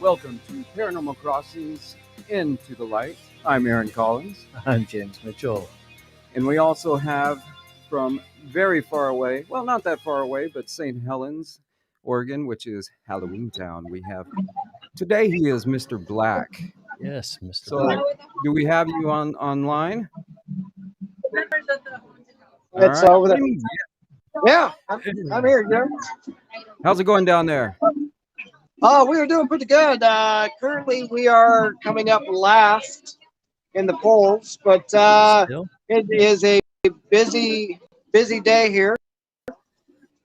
Welcome to Paranormal Crossings Into the Light. I'm Aaron Collins. I'm James Mitchell. And we also have from very far away, well, not that far away, but St. Helens, Oregon, which is Halloween Town. We have, today he is Mr. Black. Yes, Mr. So, Black. do we have you online? It's right. over there. Yeah, I'm here, Jim. How's it going down there? Oh, we are doing pretty good. Currently, we are coming up last in the polls, but it is a busy day here.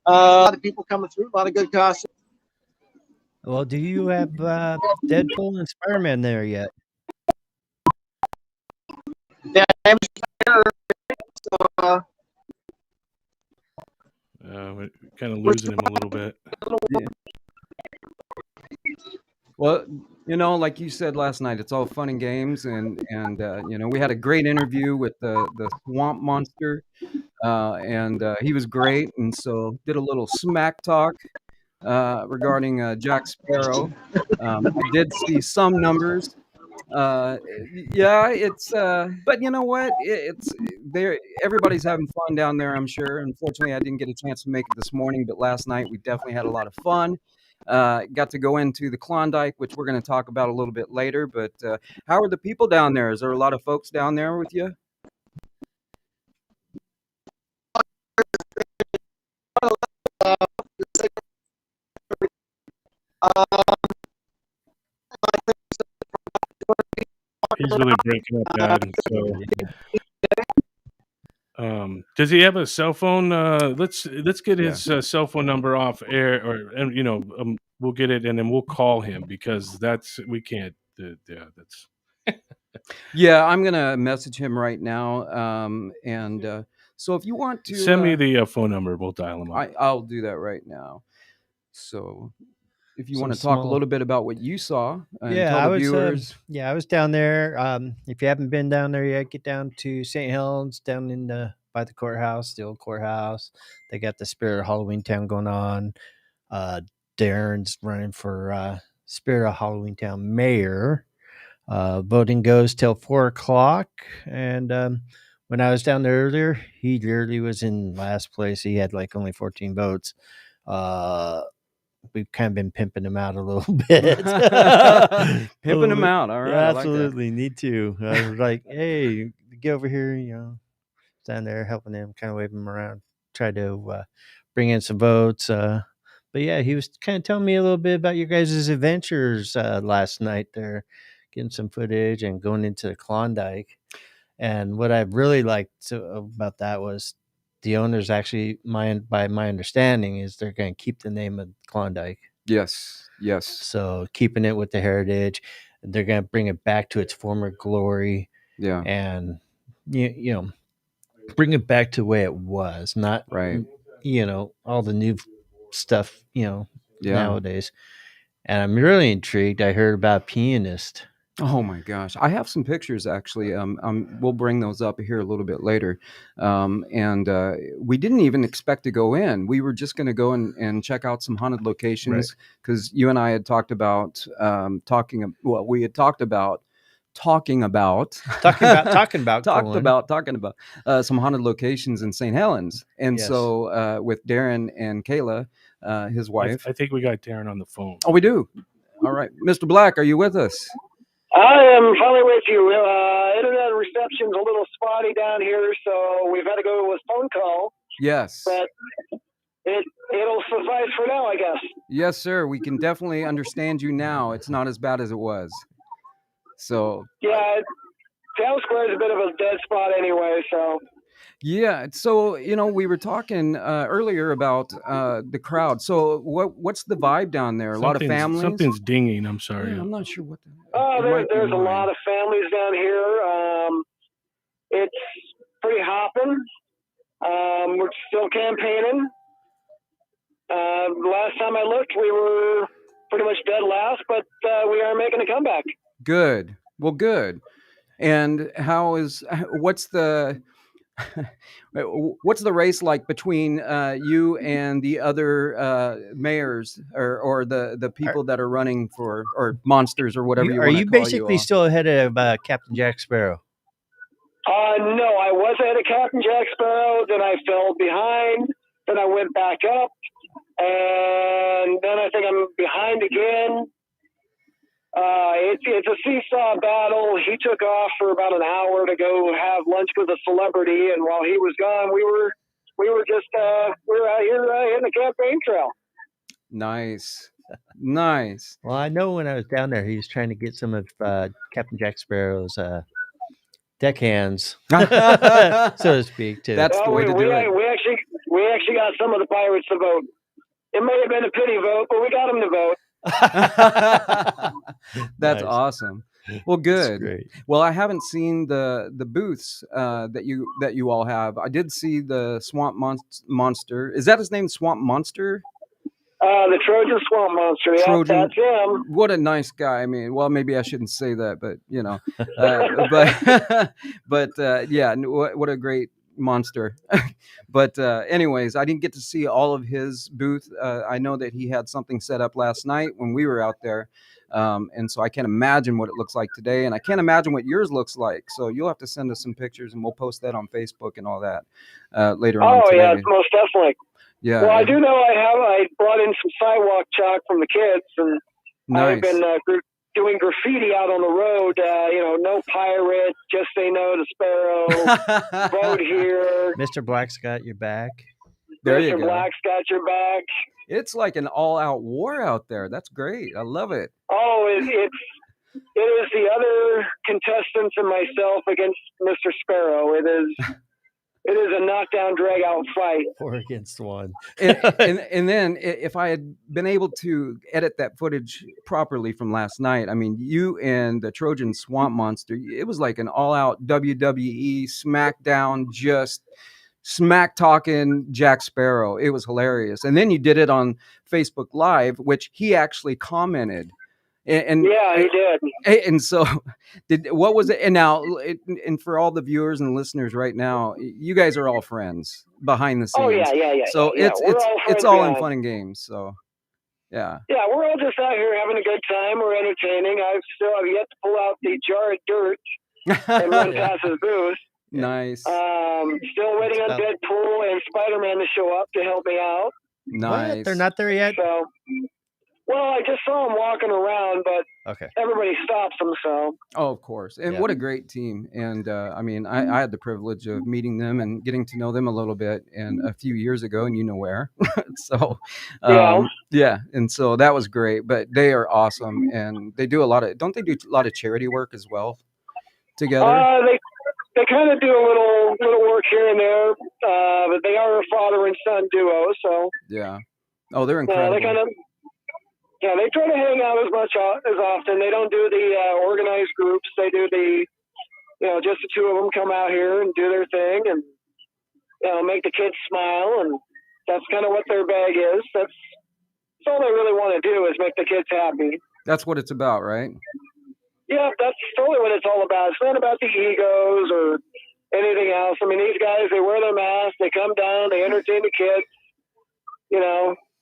A lot of people coming through, a lot of good costumes. Well, do you have Deadpool and Spider-Man there yet? Yeah, I'm here. So, we're kind of losing him a little bit. Yeah. Well, like you said last night, it's all fun and games, and we had a great interview with the Swamp Monster, and he was great, and so did a little smack talk regarding Jack Sparrow. I did see some numbers. Yeah, it's but you know what? It's there. Everybody's having fun down there, I'm sure. Unfortunately, I didn't get a chance to make it this morning, but last night we definitely had a lot of fun. Got to go into the Klondike, which we're going to talk about a little bit later. But how are the people down there? Is there a lot of folks down there with you? He's really breaking up bad. So, does he have a cell phone? Let's get his cell phone number off air, or we'll get it and then we'll call him because we can't. That's. Yeah, I'm gonna message him right now, and so if you want to send me the phone number, we'll dial him up. I'll do that right now. So if you want to talk a little bit about what you saw, and tell the viewers. I was down there. If you haven't been down there yet, get down to St. Helens, down in by the courthouse, the old courthouse. They got the Spirit of Halloween Town going on. Darrin's running for Spirit of Halloween Town mayor. Voting goes till 4:00, and when I was down there earlier, he literally was in last place. He had like only 14 votes. We've kind of been pimping him out a little bit. Pimping him out, all right. Yeah, absolutely, need to. I was like, hey, get over here, stand there helping him, kind of waving him around, try to bring in some votes. But yeah, he was kind of telling me a little bit about your guys' adventures last night there, getting some footage and going into the Klondike. And what I really liked about that was the owners actually, by my understanding, is they're going to keep the name of Klondike. Yes. So keeping it with the heritage, they're going to bring it back to its former glory. Yeah. And, bring it back to the way it was, not, right. All the new stuff, nowadays. And I'm really intrigued. I heard about a pianist. Oh my gosh. I have some pictures actually. We'll bring those up here a little bit later. And we didn't even expect to go in. We were just going to go and check out some haunted locations because you and I had talked about talking about some haunted locations in St. Helens. And so with Darrin and Kayla, his wife. I think we got Darrin on the phone. Oh, we do. All right. Mr. Black, are you with us? I am finally with you. Internet reception's a little spotty down here, so we've had to go with phone call. Yes. But it'll suffice for now, I guess. Yes, sir. We can definitely understand you now. It's not as bad as it was. So. Yeah, Town Square is a bit of a dead spot anyway, so. Yeah, so we were talking earlier about the crowd. So what's the vibe down there? A lot of families. Something's dinging. I'm sorry. Yeah, I'm not sure what. There's a lot of families down here. It's pretty hopping. We're still campaigning. Last time I looked, we were pretty much dead last, but we are making a comeback. Good. Well, good. And what's the What's the race like between you and the other mayors or the people that are running for, or monsters, or whatever you Are want to you call you basically all? still ahead of Captain Jack Sparrow? No, I was ahead of Captain Jack Sparrow. Then I fell behind. Then I went back up, and then I think I'm behind again. It's a seesaw battle. He took off for about an hour to go have lunch with a celebrity, and while he was gone, we were out here hitting the campaign trail. Nice. Well, I know when I was down there, he was trying to get some of Captain Jack Sparrow's deckhands, so to speak. That's the way to do it. We actually got some of the pirates to vote. It may have been a pity vote, but we got them to vote. That's Nice. Awesome. Well, good. Great. Well, I haven't seen the booths that you all have. I did see the Swamp Monster. Is that his name, Swamp Monster? The Trojan Swamp Monster. Yeah, Trojan. that's him. What a nice guy. I mean, well, maybe I shouldn't say that, but yeah, what a great monster. But anyways, I didn't get to see all of his booth. I know that he had something set up last night when we were out there. And so I can't imagine what it looks like today, and I can't imagine what yours looks like. So you'll have to send us some pictures, and we'll post that on Facebook and all that later on today. Oh yeah, most definitely. Yeah. Well, I do know I brought in some sidewalk chalk from the kids, and nice. I've been doing graffiti out on the road. No pirate, just say no to Sparrow. Vote here. Mr. Black's got your back. There you go. Mr. Black's got your back. It's like an all-out war out there. That's great. I love it. Oh, it is the other contestants and myself against Mr. Sparrow. It is a knockdown, drag-out fight. 4 against 1. and then if I had been able to edit that footage properly from last night, I mean, you and the Trojan Swamp Monster, it was like an all-out WWE SmackDown, just smack talking Jack Sparrow. It was hilarious. And then you did it on Facebook Live, which he actually commented. And yeah, he did. And so, what was it? And now, and for all the viewers and listeners right now, you guys are all friends behind the scenes. Oh yeah. So it's all in fun and games. So yeah. Yeah, we're all just out here having a good time. We're entertaining. I've yet to pull out the jar of dirt and run past his booth. Nice. Still waiting on Deadpool and Spider-Man to show up to help me out. Nice. What? They're not there yet? So, well, I just saw them walking around, but everybody stops them. So. Oh, of course. And what a great team. And I mean, I had the privilege of meeting them and getting to know them a little bit and a few years ago, and you know where. So, yeah. And so that was great. But they are awesome, and they do don't they do a lot of charity work as well together? They kind of do a little work here and there, but they are a father and son duo. So. Yeah. Oh, they're incredible. They try to hang out as often. They don't do the organized groups. They do just the two of them come out here and do their thing and, make the kids smile. And that's kind of what their bag is. That's all they really want to do is make the kids happy. That's what it's about, right? Yeah, that's totally what it's all about. It's not about the egos or anything else. I mean, these guys, they wear their masks, they come down, they entertain the kids,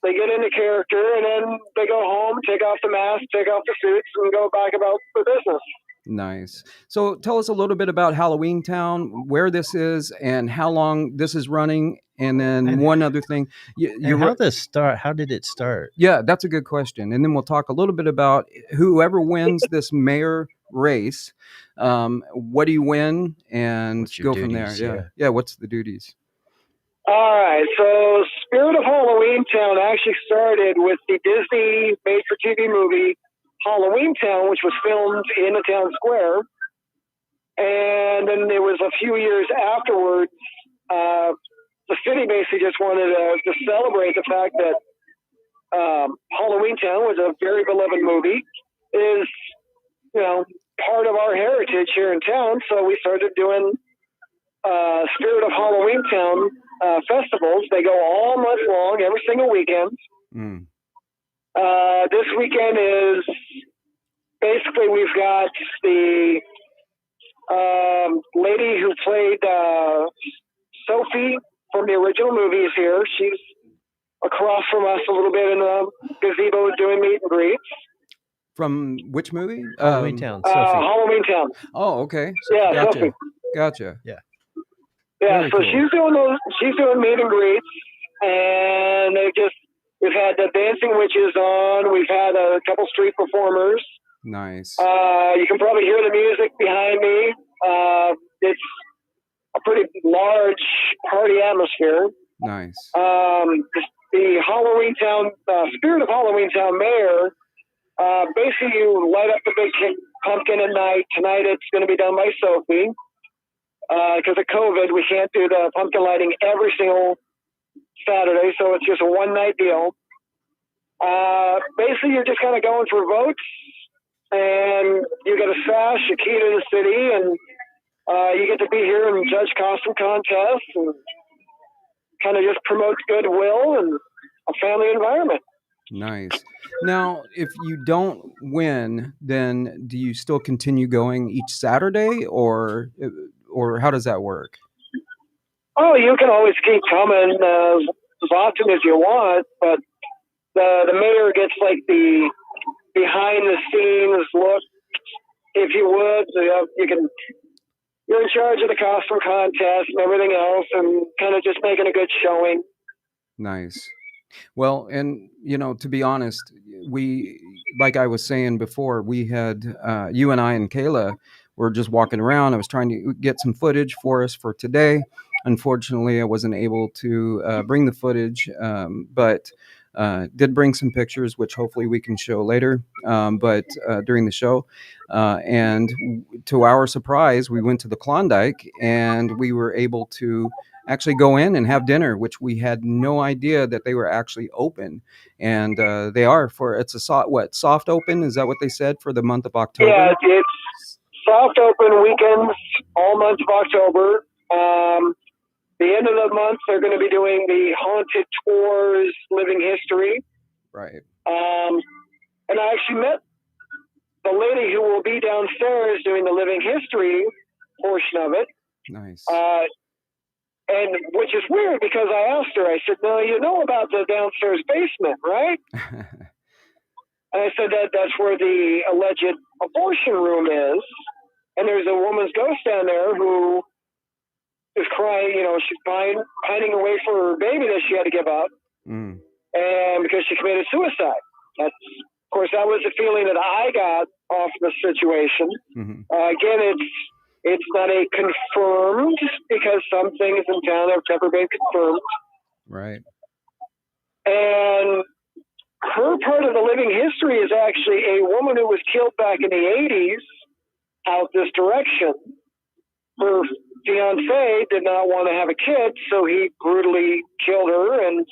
they get into character, and then they go home, take off the mask, take off the suits, and go back about the business. Nice. So tell us a little bit about Halloween Town, where this is, and how long this is running. And then one other thing. How did it start? Yeah, that's a good question. And then we'll talk a little bit about whoever wins this mayor race. What do you win? And go from there. Yeah, what's the duties? All right, so Spirit of Halloween Town actually started with the Disney made-for-TV movie Halloween Town, which was filmed in the town square. And then there was a few years afterwards, the city basically just wanted to celebrate the fact that Halloween Town was a very beloved movie, is, part of our heritage here in town. So we started doing Spirit of Halloween Town festivals. They go all month long, every single weekend. This weekend is basically we've got the lady who played Sophie from the original movie is here. She's across from us a little bit in the gazebo doing meet and greets. From which movie? Halloween Town. Sophie. Halloween Town. Oh, okay. Yeah, Gotcha. Sophie. Gotcha. Yeah. Yeah, Very so cool. she's doing meet and greets, and we've had the Dancing Witches on. We've had a couple street performers. Nice. You can probably hear the music behind me. It's a pretty large party atmosphere. Nice. The Halloween Town, Spirit of Halloween Town mayor, basically you light up the big pumpkin at night. Tonight it's going to be done by Sophie. Because of COVID, we can't do the pumpkin lighting every single Saturday, so it's just a one-night deal. Basically, you're just kind of going for votes, and you get a sash, a key to the city, and you get to be here and judge costume contests, and kind of just promotes goodwill and a family environment. Nice. Now, if you don't win, then do you still continue going each Saturday, or how does that work? Oh, you can always keep coming as often as you want, but the mayor gets like the behind the scenes look, if you would. You're in charge of the costume contest and everything else, and kind of just making a good showing. Nice. Well, and to be honest, we, like I was saying before, we had you and I and Kayla were just walking around. I was trying to get some footage for us for today. Unfortunately, I wasn't able to bring the footage, but did bring some pictures, which hopefully we can show later. But during the show, and to our surprise, we went to the Klondike, and we were able to actually go in and have dinner, which we had no idea that they were actually open. And they are it's a soft open? Is that what they said for the month of October? Yeah, it's soft open weekends all month of October. The end of the month, they're going to be doing the haunted tours, living history. Right. And I actually met the lady who will be downstairs doing the living history portion of it. Nice. And which is weird because I asked her, I said, no, you know about the downstairs basement, right? And I said that's where the alleged abortion room is. And there's a woman's ghost down there who is crying, she's pining away for her baby that she had to give up. Mm. And because she committed suicide. Of course, that was the feeling that I got off the situation. Mm-hmm. Again, it's not a confirmed, because some things in town have never been confirmed. Right. And her part of the living history is actually a woman who was killed back in the 80s out this direction. Her fiance did not want to have a kid, so he brutally killed her and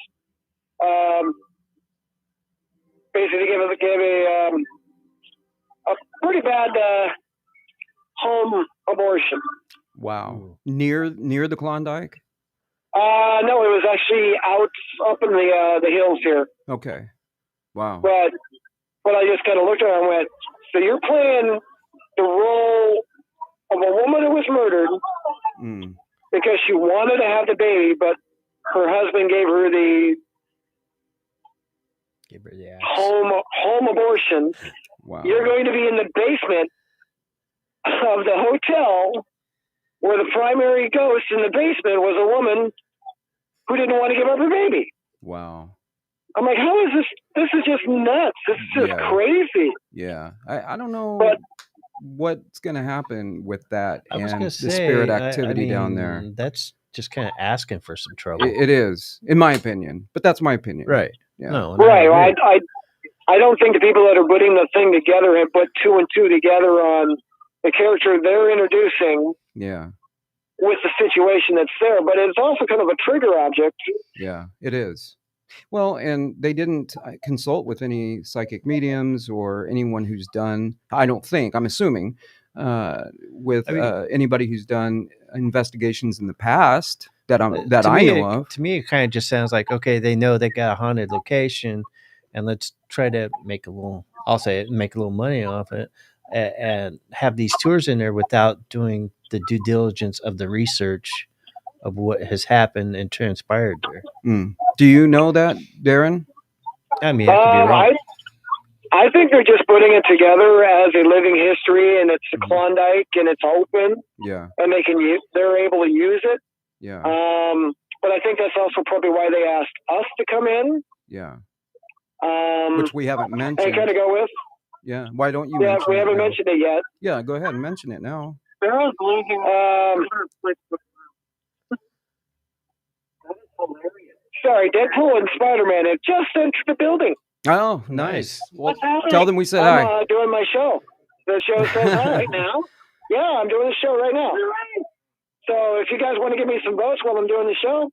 basically gave a pretty bad home abortion. Wow. Near the Klondike? No, it was actually up in the hills here. Okay. Wow. But I just kind of looked at her and went, so you're playing the role of a woman who was murdered because she wanted to have the baby, but her husband gave her the home abortion. Wow. You're going to be in the basement of the hotel where the primary ghost in the basement was a woman who didn't want to give up her baby. Wow. I'm like, how is this? This is just nuts. This is just crazy. Yeah. I don't know what's going to happen with that and the spirit activity down there. That's just kind of asking for some trouble. It is, in my opinion. But that's my opinion. Right. Yeah. No, right. I don't think the people that are putting the thing together have put two and two together on the character they're introducing. Yeah. With the situation that's there, but it's also kind of a trigger object. Yeah, it is. Well, and they didn't consult with any psychic mediums or anyone who's done, I'm assuming, with anybody who's done investigations in the past that I know of. To me, it kind of just sounds like, okay, they know they got a haunted location and let's try to make a little money off it. and have these tours in there without doing the due diligence of the research of what has happened and transpired there. Do you know that, Darrin? I mean, I could be wrong. I think they're just putting it together as a living history, and it's the Klondike, and it's open. Yeah. And they're able to use it. Yeah. But I think that's also probably why they asked us to come in. Yeah. Which we haven't mentioned. And kind of go with. Yeah. Why don't you? Yeah, mention we it haven't now? mentioned it yet. Yeah, go ahead and mention it now. Sorry, Deadpool and Spider-Man have just entered the building. Oh, nice. Well, tell them we said hi. I'm doing my show. The show says hi right now. Yeah, I'm doing the show right now. So if you guys want to give me some votes while I'm doing the show,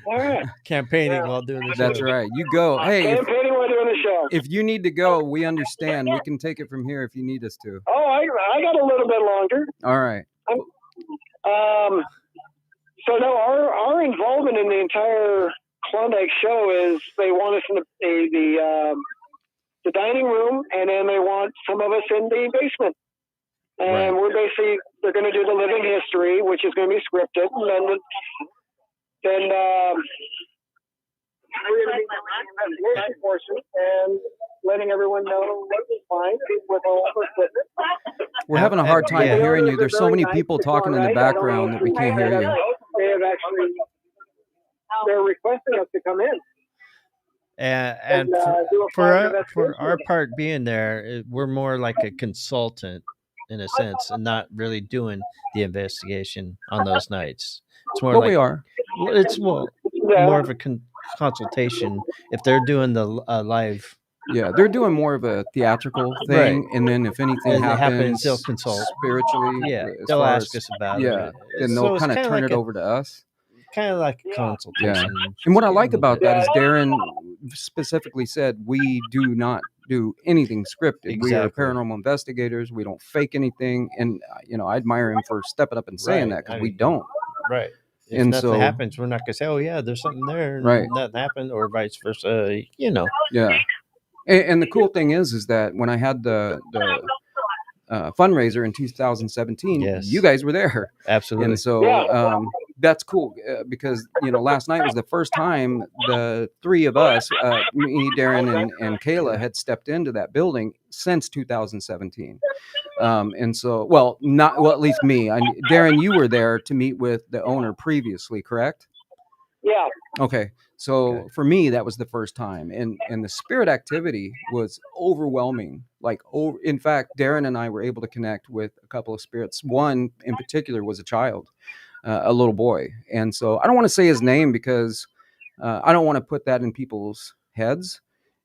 all right. Campaigning while doing the show. That's right. You go. Hey, campaigning while doing the show. If you need to go, we understand. We can take it from here if you need us to. Oh, I got a little bit longer. All right. So no, our involvement in the entire Klondike show is they want us in the dining room, and then they want some of us in the basement. And they're going to do the living history, which is going to be scripted, and then we're going to be the portion and letting everyone know what we find with all the equipment. We're having a hard time hearing you. There's so many people talking in the background that we can't hear you. They're requesting us to come in. And for our part being there, we're more like a consultant in a sense, and not really doing the investigation on those nights. It's more like we are. It's more of a consultation if they're doing the live. Yeah, they're doing more of a theatrical thing, and then if anything happens, they'll consult spiritually. Yeah, they'll ask us about it. Yeah, then they'll kind of turn it over to us. Kind of like a consultation. Yeah. And what I like about that is Darrin specifically said we do not do anything scripted. Exactly. We are paranormal investigators. We don't fake anything. And, I admire him for stepping up and saying that because we don't. Right. If nothing happens, we're not going to say, oh, yeah, there's something there. And nothing happened, or vice versa, Yeah. And the cool thing is that when I had the fundraiser in 2017, you guys were there. Absolutely. And so that's cool because, last night was the first time the three of us, me, Darrin, and Kayla, had stepped into that building since 2017. And so, at least me. Darrin, you were there to meet with the owner previously, correct? Yeah. Okay. So for me, that was the first time, and the spirit activity was overwhelming. In fact, Darrin and I were able to connect with a couple of spirits. One in particular was a child, a little boy, and so I don't want to say his name because I don't want to put that in people's heads,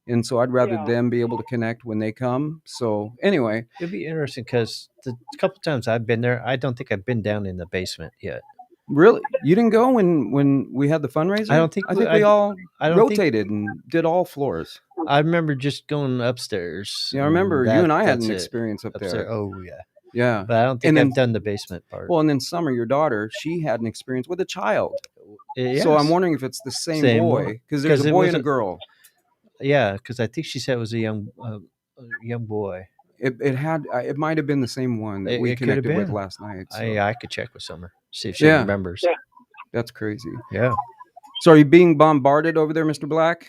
and so I'd rather them be able to connect when they come. So anyway, it'd be interesting because the couple times I've been there, I don't think I've been down in the basement yet. Really? You didn't go when we had the fundraiser? I think we all rotated and did all floors. I remember just going upstairs. Yeah, I remember you and I had an experience up there. Oh, yeah. Yeah. But I don't think I've done the basement part. Well, and then Summer, your daughter, she had an experience with a child. Yes. So I'm wondering if it's the same boy. Because there's a boy and a girl. Yeah, because I think she said it was a young boy. It might have been the same one that we connected with last night. So. I could check with Summer, see if she remembers. Yeah. That's crazy. Yeah. So are you being bombarded over there, Mr. Black?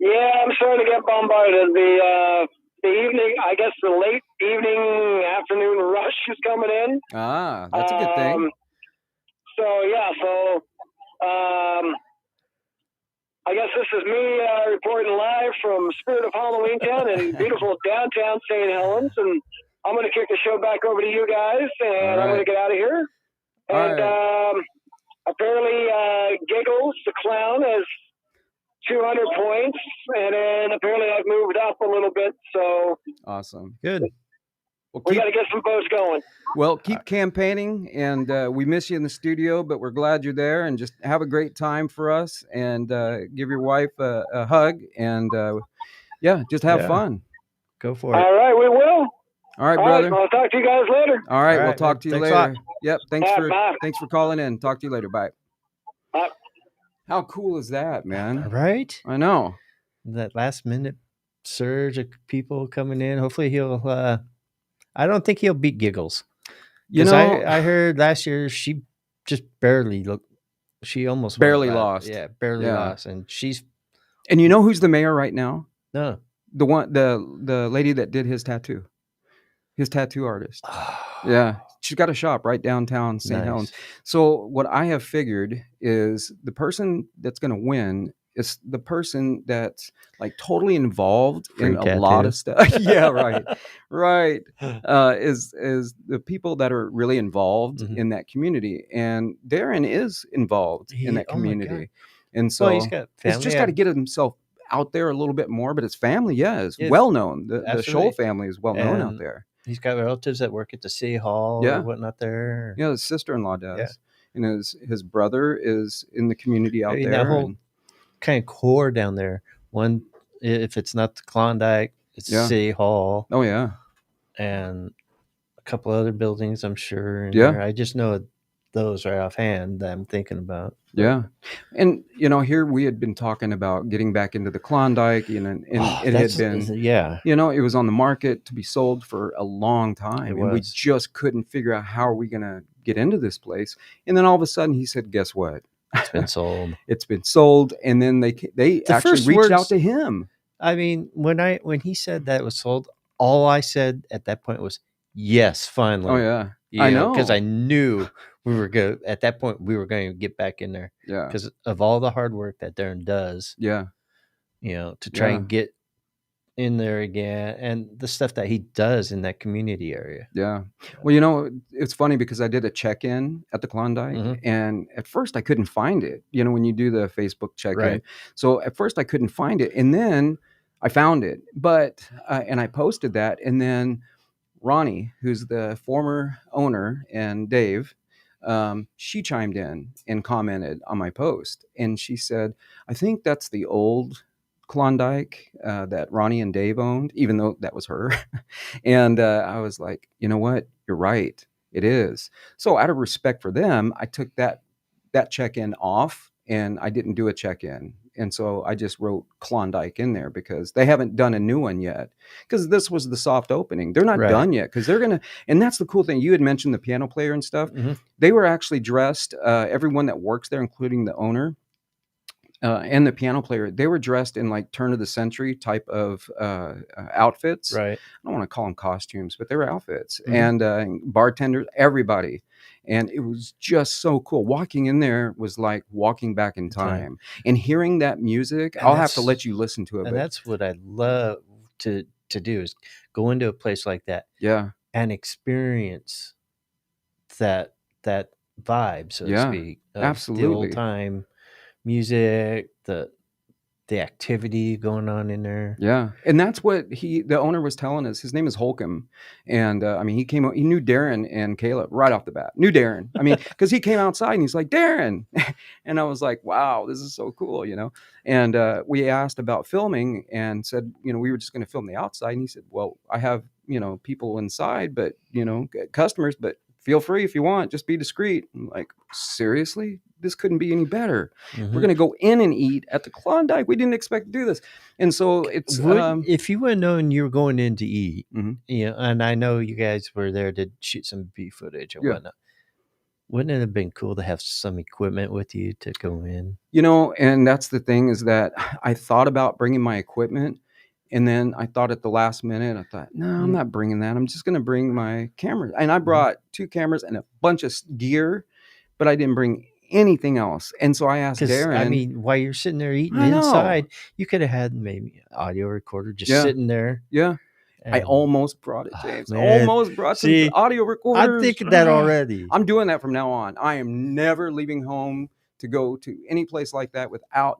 Yeah, I'm starting to get bombarded. The evening, I guess the late evening, afternoon rush is coming in. Ah, that's a good thing. I guess this is me reporting live from Spirit of Halloween Town in beautiful downtown St. Helens, and I'm going to kick the show back over to you guys, and I'm going to get out of here. And apparently, Giggles, the clown, has 200 points, and then apparently I've moved up a little bit. So awesome, good. Well, we got to get some votes going. Well, keep campaigning, and we miss you in the studio, but we're glad you're there. And just have a great time for us, and give your wife a hug, and just have fun. Go for it. All right, we will. All right, brother. I'll talk to you guys later. All right, we'll talk to you later. Yep. Thanks for calling in. Talk to you later. Bye. How cool is that, man? Right? I know. That last minute surge of people coming in. Hopefully he'll. I don't think he'll beat Giggles. You Because know, I heard last year she just barely looked. She almost barely won last- lost. Yeah, barely Yeah. lost, and she's And you know who's the mayor right now? no. The lady that did his tattoo artist. Yeah, she's got a shop right downtown St. Helens. Nice. So what I have figured is the person that's going to win is the person that's like totally involved Free in a lot tattoo. of stuff. Yeah, right. Is the people that are really involved Mhm. in that community, and Darrin is involved in that Oh my God. community, and so Well, he's got he's family. just got to get himself out there a little bit more. But his family, is Yes, well known. The absolutely. Scholl family is well known out And there. he's got relatives that work at the city hall Yeah. or whatnot there. Yeah, his sister-in-law does. Yeah. And his brother is in the community out I mean, there. that whole and- kind of core down there. One, if it's not the Klondike, it's Yeah. City Hall oh yeah. and a couple other buildings, I'm sure. In Yeah. there. I just know those right offhand that I'm thinking about. But- Yeah. And here we had been talking about getting back into the Klondike, and it had That's- been yeah. it was on the market to be sold for a long time. It And we was. just couldn't figure out how are we gonna get into this place. And then all of a sudden he said, guess what? It's been sold. It's been sold. And then they The actually first reached out words- to him. I mean, when he said that it was sold, all I said at that point was, yes, finally. Oh yeah. I know. Because I knew we were going at that point we were going to get back in there Yeah. because of all the hard work that Darrin does, Yeah. to try Yeah. and get in there again, and the stuff that he does in that community area. Yeah. Well, it's funny because I did a check-in at the Klondike, Mhm. and at first I couldn't find it, when you do the Facebook check-in. Right. So at first I couldn't find it, and then I found it. But and I posted that, and then Ronnie, who's the former owner, and Dave, she chimed in and commented on my post, and she said, I think that's the old Klondike that Ronnie and Dave owned, even though that was her. And I was like, you know what? You're right. It is. So out of respect for them, I took that check-in off, and I didn't do a check-in. And so I just wrote Klondike in there because they haven't done a new one yet. Because this was the soft opening. They're not Right. done yet because they're going to, and that's the cool thing. You had mentioned the piano player and stuff. Mhm. They were actually dressed, everyone that works there, including the owner, and the piano player, they were dressed in like turn of the century type of outfits. Right. I don't want to call them costumes, but they were outfits. Mhm. And bartenders, everybody. And it was just so cool. Walking in there was like walking back in time. And hearing that music, And I'll have to that's- let you listen to it. And But that's what I love to do is go into a place like that yeah, and experience that vibe, so Yeah, to speak, of absolutely. the old time music, the activity going on in there. yeah. And that's what the owner was telling us. His name is Holcomb. And he knew Darrin and Caleb right off the bat. Knew Darrin. Because he came outside and he's like, Darrin. And I was like, wow, this is so cool, And we asked about filming and said, we were just going to film the outside. And he said, well, I have, people inside, but, customers, but feel free if you want, just be discreet. I'm like, seriously? This couldn't be any better. Mhm. We're going to go in and eat at the Klondike. We didn't expect to do this. And so it's, If you would have known you were going in to eat, Mhm. and I know you guys were there to shoot some beef footage and Yeah. whatnot, wouldn't it have been cool to have some equipment with you to go in? and that's the thing is that I thought about bringing my equipment. And then I thought at the last minute, I thought, no, I'm not bringing that. I'm just going to bring my camera. And I brought 2 cameras and a bunch of gear, but I didn't bring anything else. And so I asked Because Darrin. while you're sitting there eating I know. inside, you could have had maybe an audio recorder just Yeah. sitting there. Yeah, I and- almost brought it, Oh, James. man. Almost brought some See, audio recorders. I'm thinking that already. I'm doing that from now on. I am never leaving home to go to any place like that without,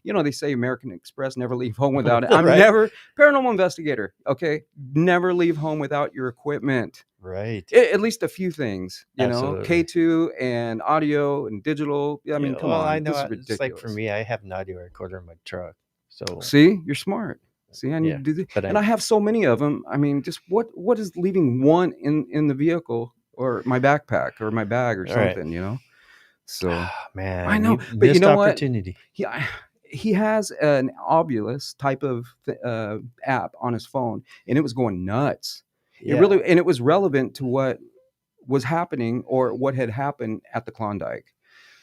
they say American Express, never leave home without it. I'm Right. never, paranormal investigator, okay? Never leave home without your equipment. Right. At least a few things, Absolutely. K2 and audio and digital. Yeah, I mean, Yeah, come well, on. I know This is it's like for ridiculous. me, I have an audio recorder in my truck. So See, you're smart. See, I need Yeah, to do this. but And I have so many of them. I mean, just what is leaving one in the vehicle or my backpack or my bag or All right. something, So man, I know, you but you missed know what? opportunity. yeah, he has an Ovilus type of app on his phone, and it was going nuts. It Yeah. really, and it was relevant to what was happening or what had happened at the Klondike.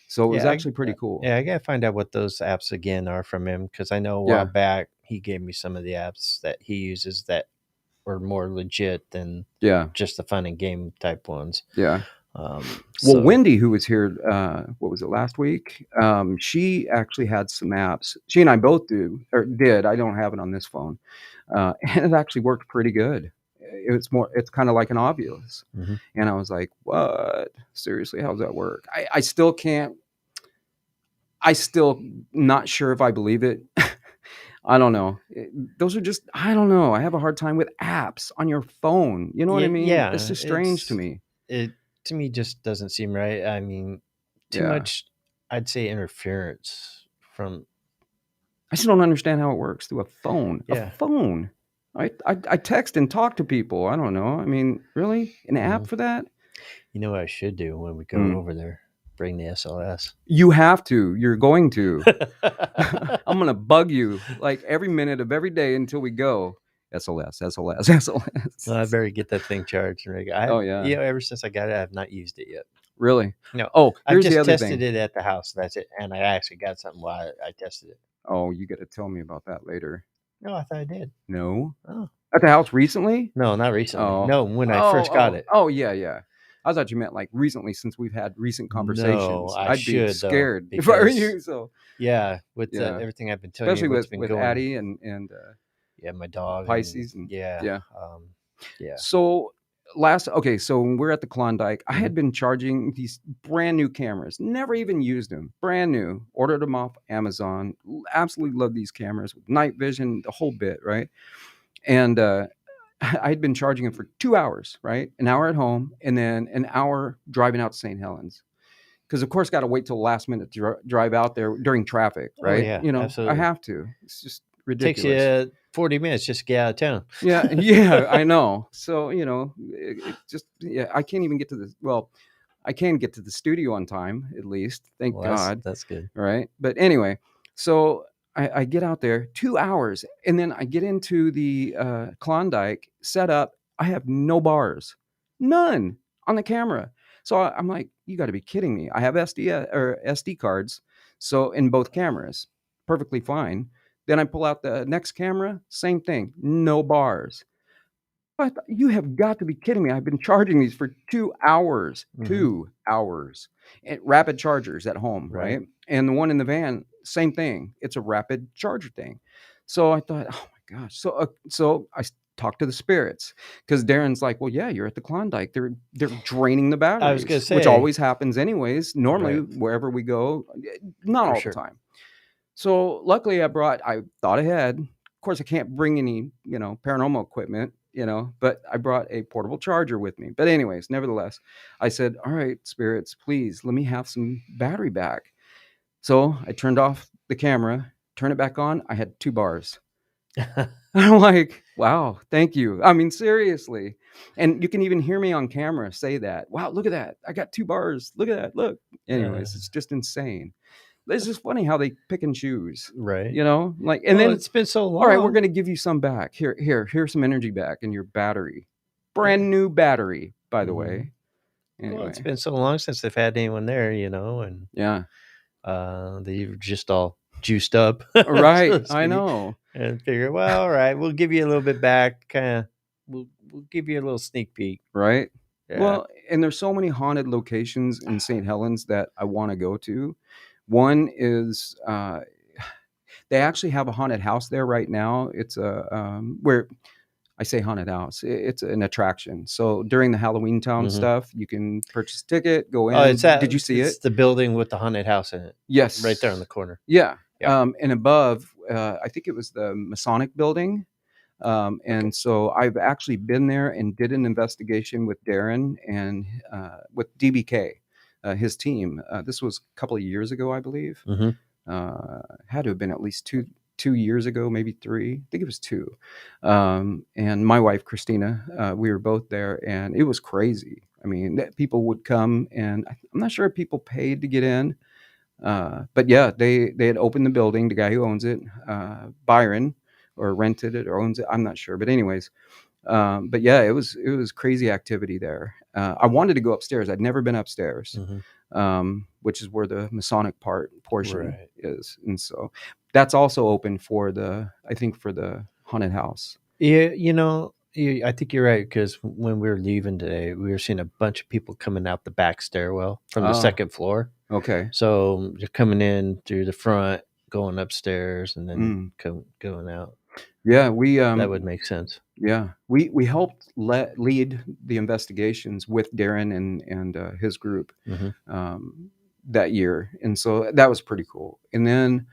So it was Yeah, actually pretty cool. Yeah, I gotta find out what those apps again are from him, because I know a while back he gave me some of the apps that he uses that were more legit than just the fun and game type ones. Yeah. So, Well, Wendy, who was here, what was it, last week? She actually had some apps. She and I both did. I don't have it on this phone, and it actually worked pretty good. It's kind of like an Ovilus, and I was like, "What? Seriously? How does that work?" I still can't. I still not sure if I believe it. I don't know. Those are just, I don't know. I have a hard time with apps on your phone. You know what I mean? Yeah, it's just strange to me. It to me just doesn't seem right. I mean, too much, I'd say, interference from. I just don't understand how it works through a phone. Yeah. A phone. I text and talk to people. I don't know. I mean, really? An app for that? You know what I should do when we go over there? Bring the SLS. You have to. You're going to. I'm going to bug you like every minute of every day until we go. SLS. Well, I better get that thing charged. Oh, yeah. Ever since I got it, I've not used it yet. Really? No. Oh, I've here's the just other tested thing. it at the house. That's it. And I actually got something while I tested it. Oh, you got to tell me about that later. No, I thought I did. No? Oh. At the house recently? No, not recently. Oh. No, when I first got it. Oh, yeah. I thought you meant like recently, since we've had recent conversations. No, I'd be scared though, if I were you. So yeah, with everything I've been telling especially you, what's been with going. Addie and my dog Pisces and yeah. Yeah. So so when we're at the Klondike, I had been charging these brand new cameras, never even used them, brand new, ordered them off Amazon. Absolutely love these cameras with night vision, the whole bit, right? And I'd been charging them for 2 hours, right? An hour at home, and then an hour driving out to St. Helens. Because of course, got to wait till the last minute to drive out there during traffic, right? Oh, yeah, absolutely. I have to. It's just ridiculous. Takes you 40 minutes just to get out of town. Yeah, I know. So it just I can't even get to the I can get to the studio on time at least. Thank God. That's good, right? But anyway, so I get out there 2 hours, and then I get into the Klondike setup. I have no bars, none on the camera. So I'm like, you got to be kidding me. I have SD cards, so in both cameras, perfectly fine. Then I pull out the next camera, same thing, no bars. I thought, you have got to be kidding me. I've been charging these for 2 hours, 2 hours. And rapid chargers at home, right? And the one in the van, same thing. It's a rapid charger thing. So I thought, oh my gosh. So I talked to the spirits, because Darrin's like, well, yeah, you're at the Klondike. They're draining the batteries. I was gonna say, which always happens anyways. Normally, wherever we go, not all the time. So luckily, I thought ahead. Of course, I can't bring any, paranormal equipment, but I brought a portable charger with me. But anyways, nevertheless, I said, all right, spirits, please let me have some battery back. So I turned off the camera, turned it back on. I had 2 bars. I'm like, wow, thank you. I mean, seriously. And you can even hear me on camera say that. Wow, look at that. I got 2 bars. Look at that. Look. Anyways, it's just insane. It's just funny how they pick and choose, right? And then it's been so long. All right, we're going to give you some back. Here's some energy back in your battery. Brand new battery, by the way. Anyway. Well, it's been so long since they've had anyone there, and they've just all juiced up, right? I know, and figure, well, all right, we'll give you a little bit back. Kind of, we'll give you a little sneak peek, right? Yeah. Well, and there's so many haunted locations in St. Helens that I want to go to. One is they actually have a haunted house there right now. It's where I say haunted house. It's an attraction. So during the Halloween Town stuff, you can purchase a ticket, go in. Oh, it's that. Did you see it? It's the building with the haunted house in it. Yes, right there in the corner. Yeah. And above, I think it was the Masonic building. And so I've actually been there and did an investigation with Darrin and with DBK, his team. This was a couple of years ago, I believe. Had to have been at least two years ago, maybe 3. I think it was 2. And my wife, Christina, we were both there, and it was crazy. I mean, people would come, and I'm not sure if people paid to get in. But yeah, they had opened the building. The guy who owns it, Byron, or rented it or owns it. I'm not sure, but anyways, but yeah, it was crazy activity there. I wanted to go upstairs. I'd never been upstairs, which is where the Masonic portion Right. is, and so that's also open for I think for the haunted house. Yeah, I think you're right, because when we were leaving today, we were seeing a bunch of people coming out the back stairwell from the Oh, second floor. okay. So you're coming in through the front, going upstairs, and then going out. Yeah, we That would make sense. Yeah, we helped lead the investigations with Darrin and his group that year, and so that was pretty cool. And then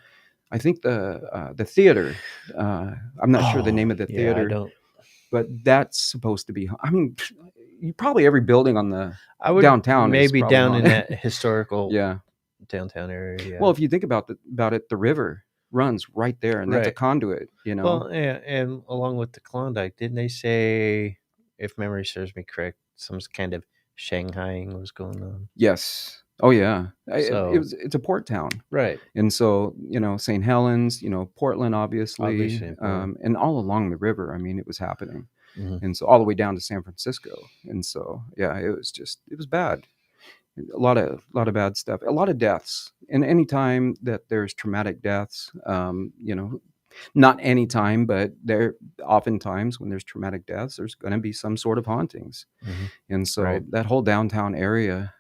I think the theater. I'm not sure the name of the Yeah, theater, I don't. but that's supposed to be. I mean, you probably every building on the I would downtown is maybe probably down in haunted. that historical Yeah. downtown area. Yeah. Well, if you think about it, the river runs right there, and that's a Right. conduit. Well, yeah, and along with the Klondike, didn't they say, if memory serves me correct, some kind of Shanghaiing was going on? Yes. Oh yeah. So It's a port town. right, And so, St. Helens, Portland, obviously, important. and all along the river. I mean, it was happening. Mhm. And so all the way down to San Francisco. And so, yeah, it was bad. A lot of bad stuff, a lot of deaths. And anytime that there's traumatic deaths, not any time, but there oftentimes when there's traumatic deaths, there's going to be some sort of hauntings. And so Right. that whole downtown area,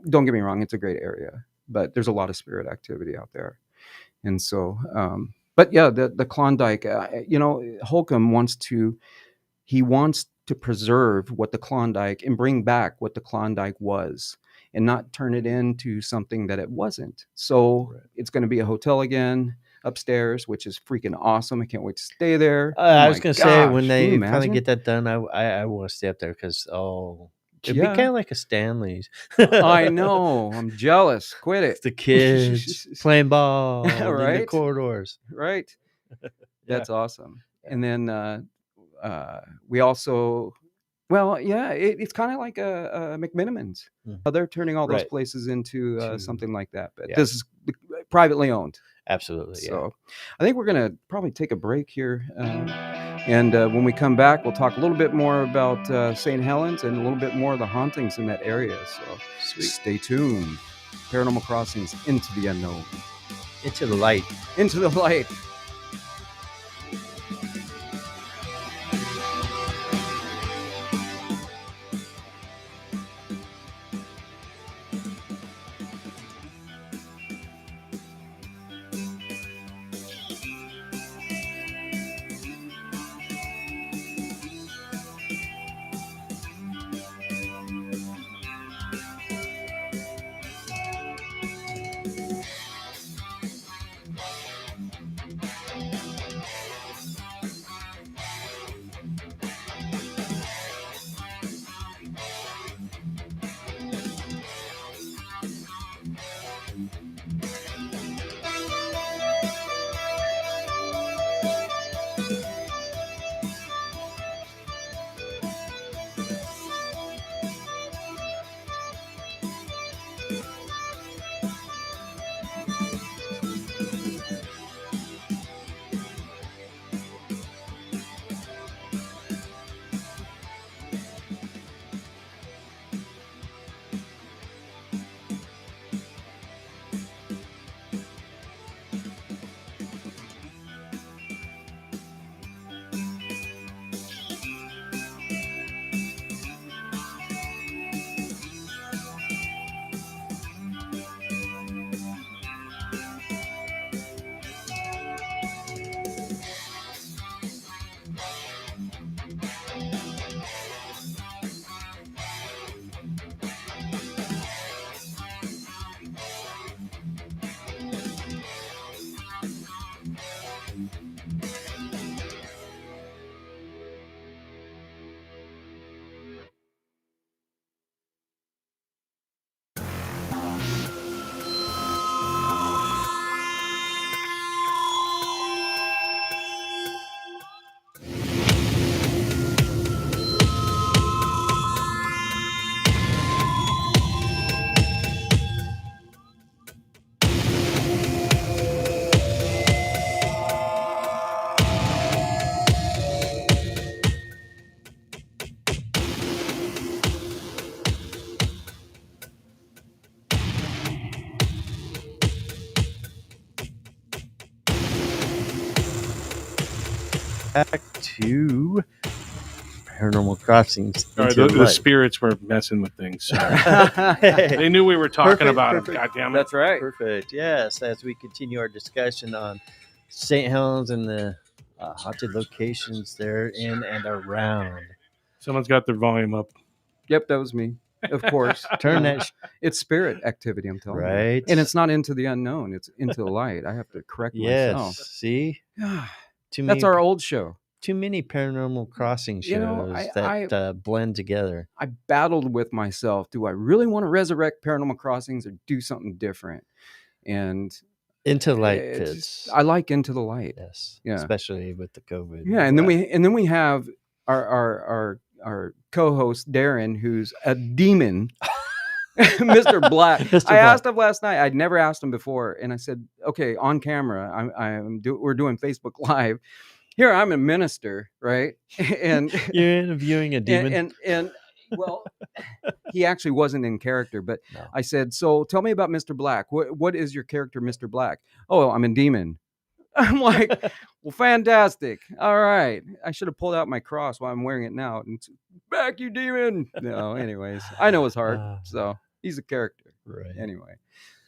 don't get me wrong, it's a great area, but there's a lot of spirit activity out there. And so, but yeah, the Klondike, Holcomb wants to preserve what the Klondike and bring back what the Klondike was, and not turn it into something that it wasn't. So it's going to be a hotel again upstairs, which is freaking awesome. I can't wait to stay there. I was gonna say, when Can you they finally imagine? get that done, I want to stay up there, because it'd be Yeah. kind of like a Stanley's. I know. I'm jealous. Quit it. The kids playing ball in the Right? corridors. Right. Yeah. That's awesome. And then we also, well, yeah, it's kind of like a McMinimans. They're turning all those Right. places into something like that, but Yeah. this is privately owned. Absolutely. Yeah. So I think we're going to probably take a break here. And when we come back, we'll talk a little bit more about St. Helens and a little bit more of the hauntings in that area. So stay tuned. Paranormal Crossings, Into the Unknown. Into the light. Into the light. back to Paranormal Crossings. Sorry, Into the Light. spirits were messing with things. Sorry. Hey, They knew we were talking Perfect, about perfect. them. God damn it. That's right. perfect. Yes, as we continue our discussion on St. Helens and the haunted locations there in and around. Someone's got their volume up. Yep, that was me. Of course. Turn that. It's spirit activity, I'm telling you. Right. And it's not into the unknown, it's into the light. I have to correct Yes. myself. See, too That's many, our old show. too many Paranormal Crossing shows You know, that blend together. I battled with myself. Do I really want to resurrect Paranormal Crossings or do something different? And Into Light it's- fits. I like Into the Light. Yes. Yeah. Especially with the COVID. Yeah, and then we have our co-host Darrin, who's a demon. Mr. Black. Mr. I asked Black. him last night. I'd never asked him before, and I said, "Okay, on camera, we're doing Facebook Live. Here, I'm a minister, right? And You're interviewing a demon. and well, he actually wasn't in character, but No. I said, so tell me about Mr. Black. What is your character, Mr. Black? Oh, I'm a demon. I'm like, well, fantastic. All right. I should have pulled out my cross while I'm wearing it now. And back, you demon. No, anyways, I know his heart. So he's a character. Right. Anyway.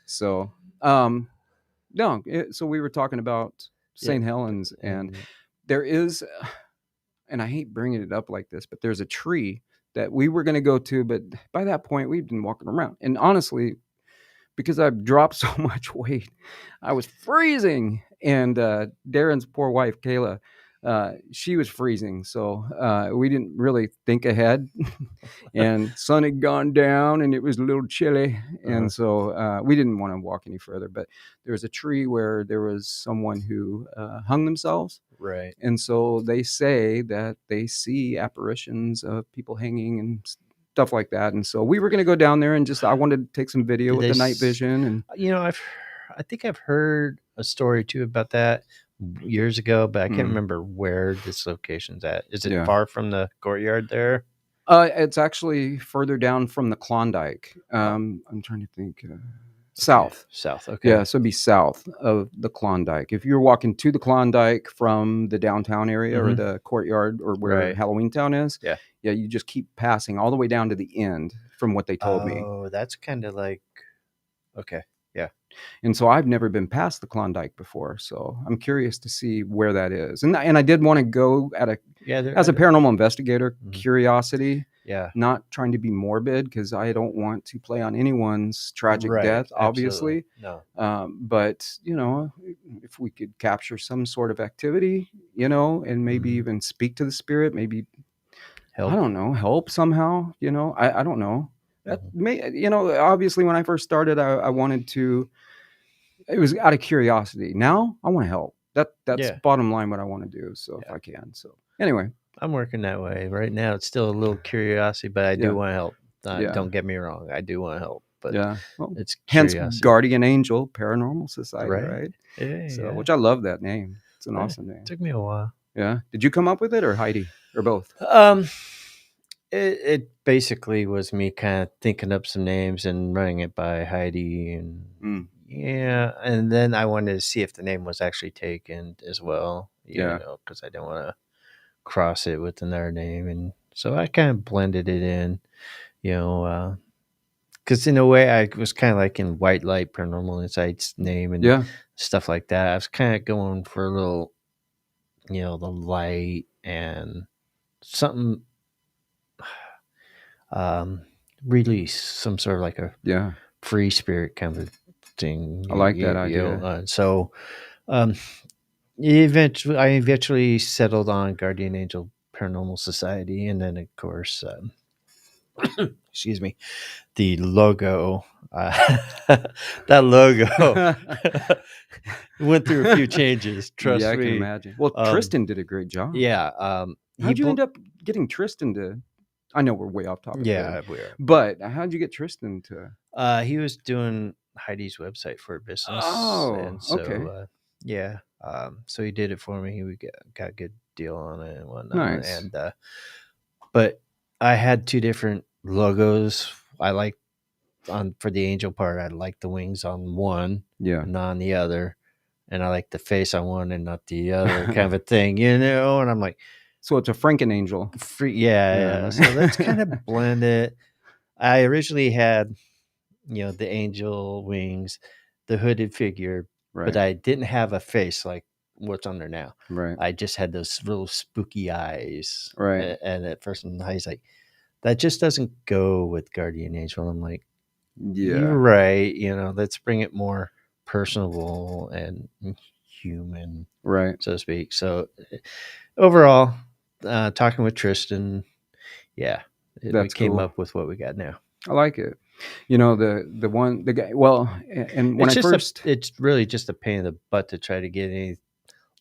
So, so we were talking about St. Helens, and there is, and I hate bringing it up like this, but there's a tree that we were going to go to. But by that point, we'd been walking around. And honestly, because I've dropped so much weight, I was freezing. And Darrin's poor wife, Kayla, she was freezing. So we didn't really think ahead. And sun had gone down and it was a little chilly. And so we didn't want to walk any further. But there was a tree where there was someone who hung themselves. Right. And so they say that they see apparitions of people hanging and stuff like that. And so we were going to go down there and I wanted to take some video with the night vision. And I think I've heard a story too about that years ago, but I can't remember where this location's at. Is it far from the courtyard there? It's actually further down from the Klondike. I'm trying to think. South. South. Okay. Yeah, so it'd be south of the Klondike. If you're walking to the Klondike from the downtown area or the courtyard or where Halloween Town is, yeah, you just keep passing all the way down to the end from what they told me. Oh, that's kind of like, okay. Yeah. And so I've never been past the Klondike before, so I'm curious to see where that is. And I did want to go as a paranormal investigator, curiosity. Yeah. Not trying to be morbid because I don't want to play on anyone's tragic death, obviously. No. But, if we could capture some sort of activity, and maybe even speak to the spirit, maybe help. I don't know, help somehow, I don't know. That may, obviously when I first started, I wanted to, it was out of curiosity. Now I want to help. That's bottom line what I want to do. So if I can. So anyway. I'm working that way right now. It's still a little curiosity, but I do want to help. Don't get me wrong. I do want to help, but it's hence curiosity. Guardian Angel Paranormal Society, right? Yeah, so, which I love that name. It's an awesome name. It took me a while. Yeah. Did you come up with it or Heidi or both? It basically was me kind of thinking up some names and running it by Heidi, and and then I wanted to see if the name was actually taken as well. Because I didn't want to cross it with another name, and so I kind of blended it in, because in a way I was kind of like in White Light Paranormal Insights name and stuff like that. I was kind of going for a little, the light and something, release some sort of like a free spirit kind of thing. I like that idea. So I eventually settled on Guardian Angel Paranormal Society, and then of course excuse me, the logo that logo went through a few changes, trust me. I can imagine. Well, Tristan did a great job. How'd you end up getting Tristan to, I know we're way off topic there, we are, but how'd you get Tristan to he was doing Heidi's website for a business. And so, okay. So he did it for me. We got a good deal on it and whatnot. Nice. And but I had two different logos. I like for the angel part, I like the wings on one, not on the other. and I like the face on one and not the other kind of a thing, you know. And I'm like, So it's a Franken angel. yeah. So let's kind of blend it. I originally had, the angel wings, the hooded figure, but I didn't have a face like what's on there now. Right. I just had those little spooky eyes. Right. And at first, he's like, that just doesn't go with Guardian Angel. I'm like, you're right. Let's bring it more personable and human, right, so to speak. So overall, talking with Tristan, we came up with what we got now. I like it. The guy. Well, and when it's really just a pain in the butt to try to get any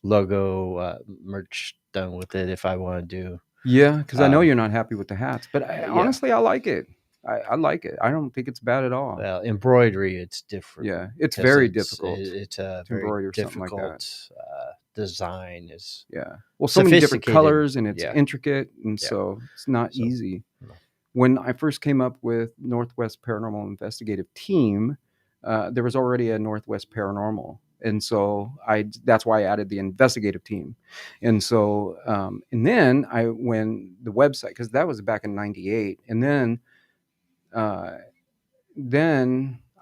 logo merch done with it if I want to do. Yeah, because I know you're not happy with the hats, but honestly, I like it. I like it. I don't think it's bad at all. Well, embroidery, it's different. Yeah, it's very difficult. It's a very difficult design. Is well, so many different colors, and it's intricate, and so it's not easy. No. When I first came up with Northwest Paranormal Investigative Team, there was already a Northwest Paranormal. And so that's why I added the investigative team. And so, and then when the website, because that was back in 98. And then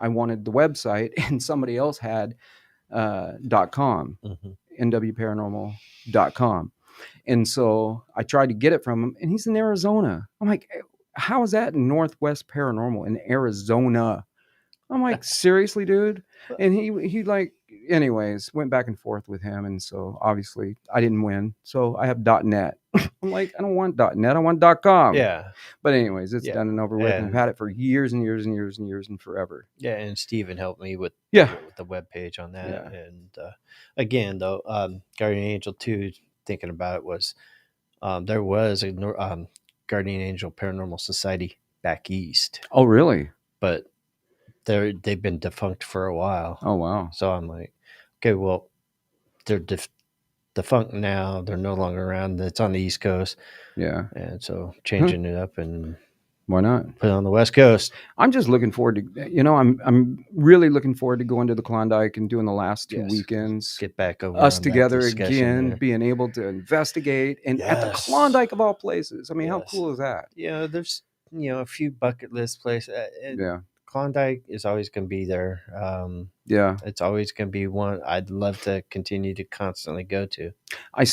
I wanted the website, and somebody else had .com, nwparanormal.com. And so I tried to get it from him, and he's in Arizona. I'm like, how is that Northwest Paranormal in Arizona? I'm like, seriously, dude? And he like, anyways, went back and forth with him. And so obviously I didn't win. So I have .net. I'm like, I don't want .net. I want .com. Yeah. But anyways, it's done and over with. And I've had it for years and years and years and years and forever. Yeah. And Steven helped me with the webpage on that. Yeah. And again, though, Guardian Angel 2, thinking about it, was there was a Guardian Angel Paranormal Society back east. Oh, really? But they've been defunct for a while. Oh, wow. So I'm like, okay, well, they're defunct now. They're no longer around. It's on the East Coast. Yeah. And so changing it up, and why not put it on the West Coast? I'm just looking forward to, I'm really looking forward to going to the Klondike and doing the last 2 weekends. Get back over us together again, being able to investigate, and at the Klondike of all places. I mean, how cool is that? Yeah, there's a few bucket list places. Klondike is always going to be there. It's always going to be one I'd love to continue to constantly go to. I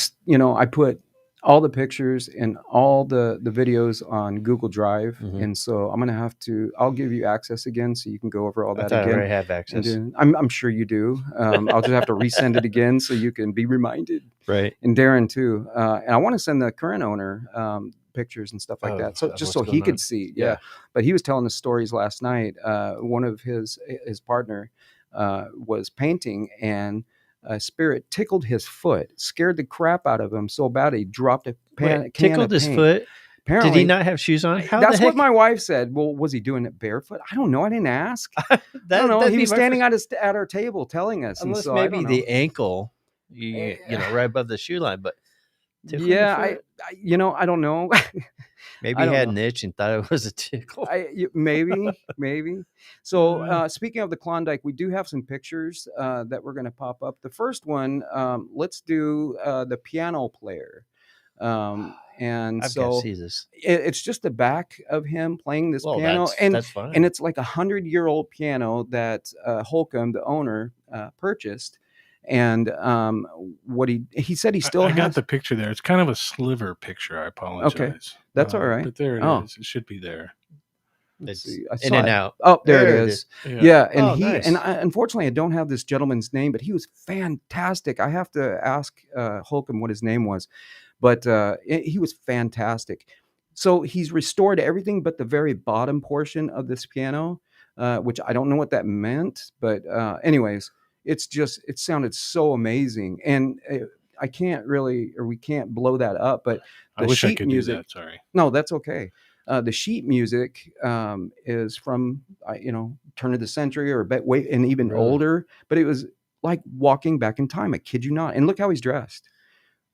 put all the pictures and all the videos on Google Drive, and so I'm gonna I'll give you access again so you can go over all that again. I already have access. I'm sure you do. I'll just have to resend it again so you can be reminded. Right. And Darrin too. And I want to send the current owner pictures and stuff like that, so just so he could see. But he was telling us stories last night. One of his partner was painting, and a spirit tickled his foot, scared the crap out of him so bad he dropped a can tickled of his paint. Foot. Apparently, did he not have shoes on? That's what my wife said. Well, was he doing it barefoot? I don't know. I didn't ask. I don't know. He was standing at our table telling us. Unless and so maybe the ankle, right above the shoe line, but. I don't know. Maybe he had an itch and thought it was a tickle. Maybe. So speaking of the Klondike, we do have some pictures that we're going to pop up. The first one, let's do the piano player. And I've so got to see this. It's just the back of him playing this piano, that's fine. And it's like 100-year-old piano that Holcomb, the owner, purchased. And what he said he still has. I got the picture there. It's kind of a sliver picture. I apologize. Okay, that's all right. But there it is. It should be there. It's in and out. Oh, there it is. Yeah, and nice. And unfortunately, I don't have this gentleman's name, but he was fantastic. I have to ask Holcomb what his name was, but he was fantastic. So he's restored everything but the very bottom portion of this piano, which I don't know what that meant, but anyways. It sounded so amazing, and we can't blow that up. But I wish I could do that. Sorry. No, that's okay. The sheet music is from turn of the century or and even older. But it was like walking back in time. I kid you not. And look how he's dressed.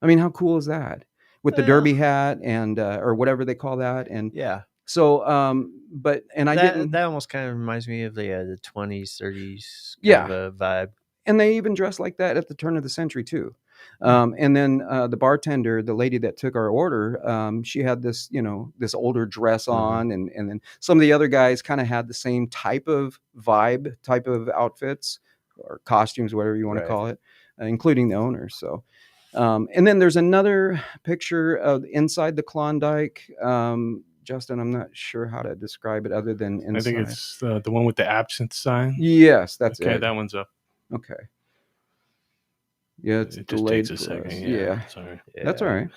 I mean, how cool is that? With the derby hat and or whatever they call that. And so, that almost kind of reminds me of the 20s, 30s kind of a vibe. and they even dressed like that at the turn of the century too. And then the bartender, the lady that took our order, she had this, this older dress on, and then some of the other guys kind of had the same type of vibe, type of outfits or costumes, whatever you want to call it, including the owners. So, and then there's another picture of inside the Klondike. Justin, I'm not sure how to describe it other than inside. I think it's the one with the absinthe sign. Yes, that's okay, it. that one's up. Okay. Yeah, it's it just delayed takes a for second. us. Yeah, sorry. That's all right.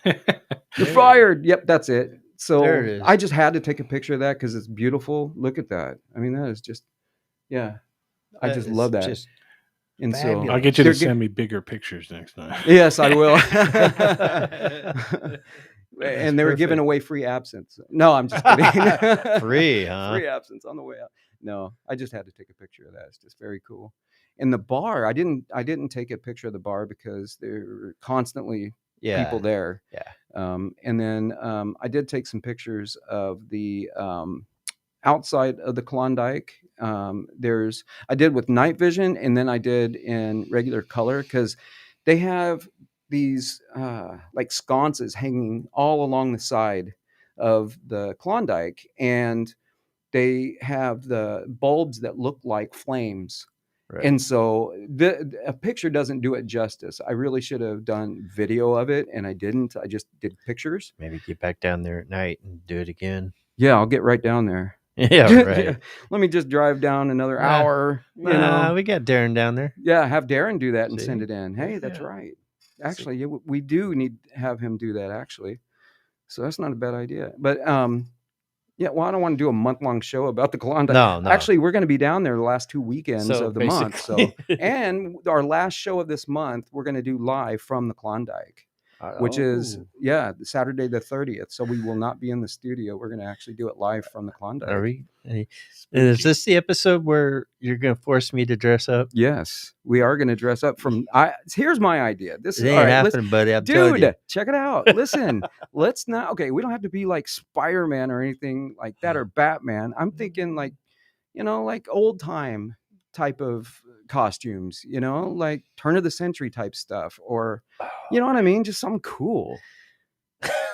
You're fired. Yep, that's it. So There it is. I just had to take a picture of that because it's beautiful. Look at that. I mean, that is just, I just love that. Just And fabulous. so I'll get you to send me bigger pictures next time. yes, I will. And they were giving perfect. away free absinthe. No, I'm just kidding. Free, huh? Free absinthe on the way out. No, I just had to take a picture of that. It's just very cool. And the bar, I didn't take a picture of the bar because there were constantly people there. Yeah. And then I did take some pictures of the outside of the Klondike. I did with night vision, and then I did in regular color because they have these like sconces hanging all along the side of the Klondike, and they have the bulbs that look like flames. Right. And so a picture doesn't do it justice. I really should have done video of it, and I didn't. I just did pictures. Maybe get back down there at night and do it again. Yeah, I'll get right down there. Yeah, right. Let me just drive down another hour. We got Darrin down there. Yeah, have Darrin do that and See? send it in. Hey, that's right. Actually, yeah, we do need to have him do that, actually. So that's not a bad idea. But yeah, well, I don't want to do a month-long show about the Klondike. No. Actually, we're going to be down there the last 2 weekends So of the month. So, basically- and our last show of this month, we're going to do live from the Klondike, which is Saturday the 30th. So we will not be in the studio. We're going to actually do it live from the Klondike. Are we? Is this the episode where you're going to force me to dress up? Yes, we are going to dress up from. Here's my idea. This It is ain't all right, happening, buddy. I'm telling you. dude. Check it out. Listen, let's not. Okay, we don't have to be like Spider-Man or anything like that or Batman. I'm thinking like, like old time type of costumes. Like turn of the century type stuff, or you know what I mean? Just something cool.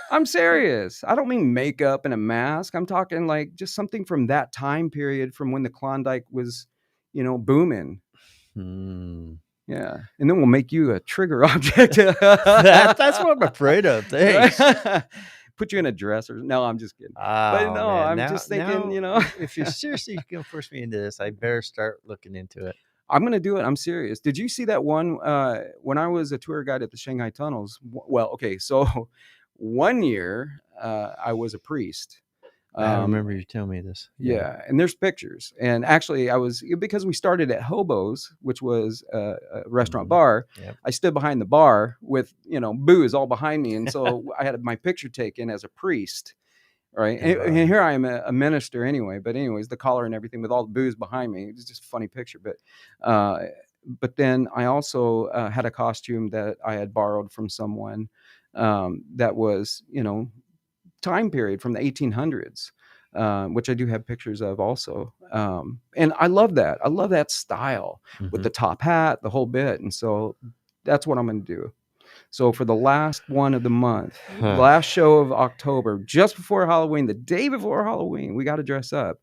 I'm serious. I don't mean makeup and a mask. I'm talking like just something from that time period, from when the Klondike was, booming. Yeah. And then we'll make you a trigger object. That's what I'm afraid of. Thanks. Put you in a dress or no, I'm just kidding. Oh, But no, man. I'm just thinking, if you're seriously going to force me into this, I better start looking into it. I'm going to do it. I'm serious. Did you see that one when I was a tour guide at the Shanghai tunnels? Well, okay. So one year I was a priest. I remember you telling me this. Yeah, and there's pictures. And actually, because we started at Hobo's, which was a restaurant bar. Yep. I stood behind the bar with booze all behind me, and so I had my picture taken as a priest, right? And here I am, a minister anyway. But anyways, the collar and everything with all the booze behind me. It's just a funny picture. But then I also had a costume that I had borrowed from someone that was time period from the 1800s, which I do have pictures of also. And I love that. I love that style with the top hat, the whole bit. And so that's what I'm going to do. So for the last one of the month, last show of October, just before Halloween, the day before Halloween, we got to dress up.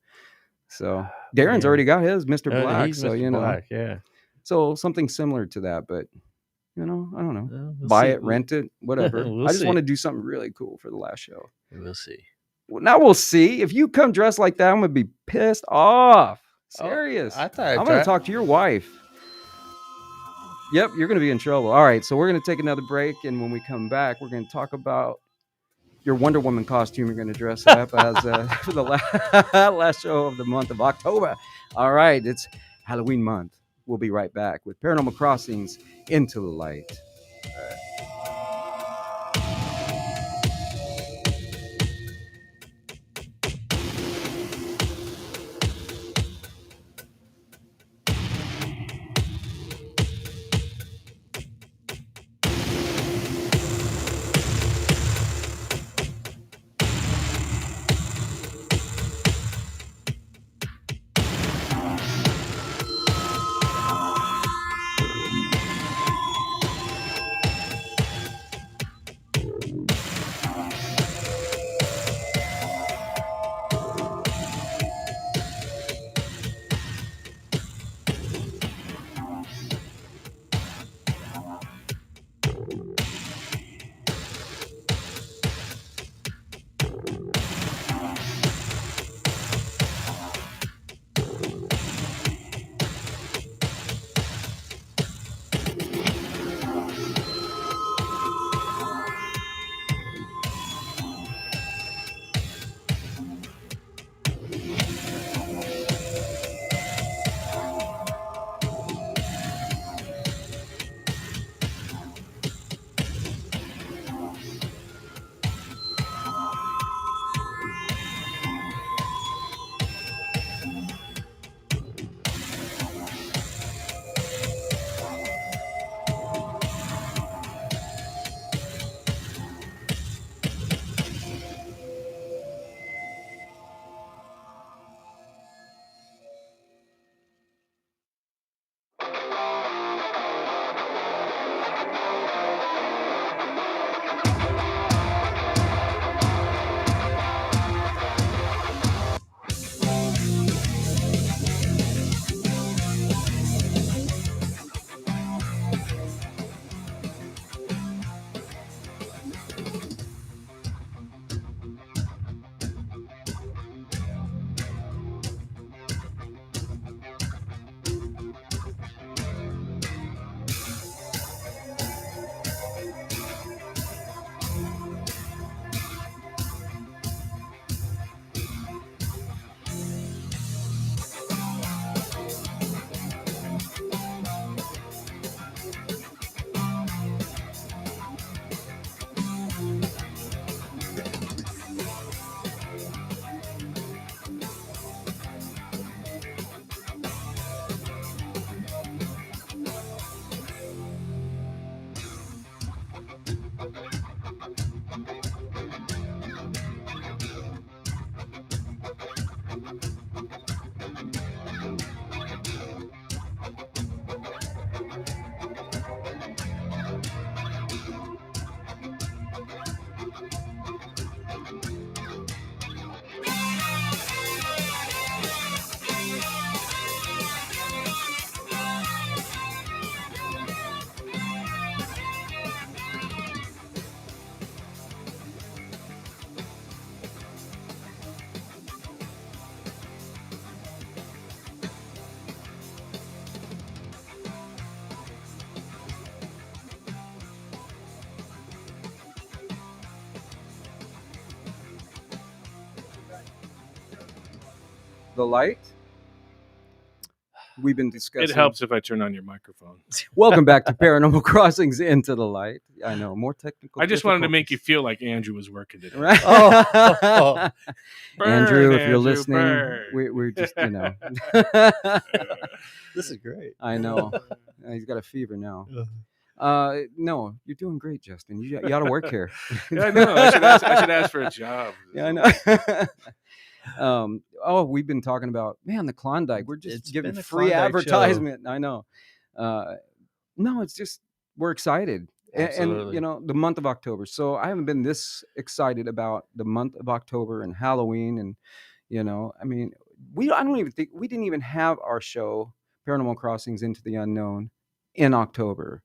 So Darrin's already got his Mr. Black. He's So, Mr. Black, yeah. So something similar to that, but I don't know. We'll Buy see. it, rent it, whatever. We'll I just see. want to do something really cool for the last show. We'll see. Well, now we'll see. If you come dressed like that, I'm gonna be pissed off. Serious. I thought I'm gonna talk to your wife. Yep, you're gonna be in trouble. All right, so we're gonna take another break, and when we come back, we're gonna talk about your Wonder Woman costume. You're gonna dress up as for the last show of the month of October. All right, it's Halloween month. We'll be right back with Paranormal Crossings Into the Light. the light. We've been discussing. It helps if I turn on your microphone. Welcome back to Paranormal Crossings Into the Light. I know, more technical. I just wanted to make you feel like Andrew was working today. right. Oh. Andrew, if you're Andrew, listening, burn. we're just This is great. I know. He's got a fever now. No, you're doing great, Justin. You ought to work here. Yeah, I know. I should ask for a job. Yeah, I know. We've been talking about, man, the Klondike. We're just giving free advertisement. Show. I know. No, it's just we're excited. And the month of October. So I haven't been this excited about the month of October and Halloween. And I mean, I don't even think we didn't even have our show Paranormal Crossings Into the Unknown in October.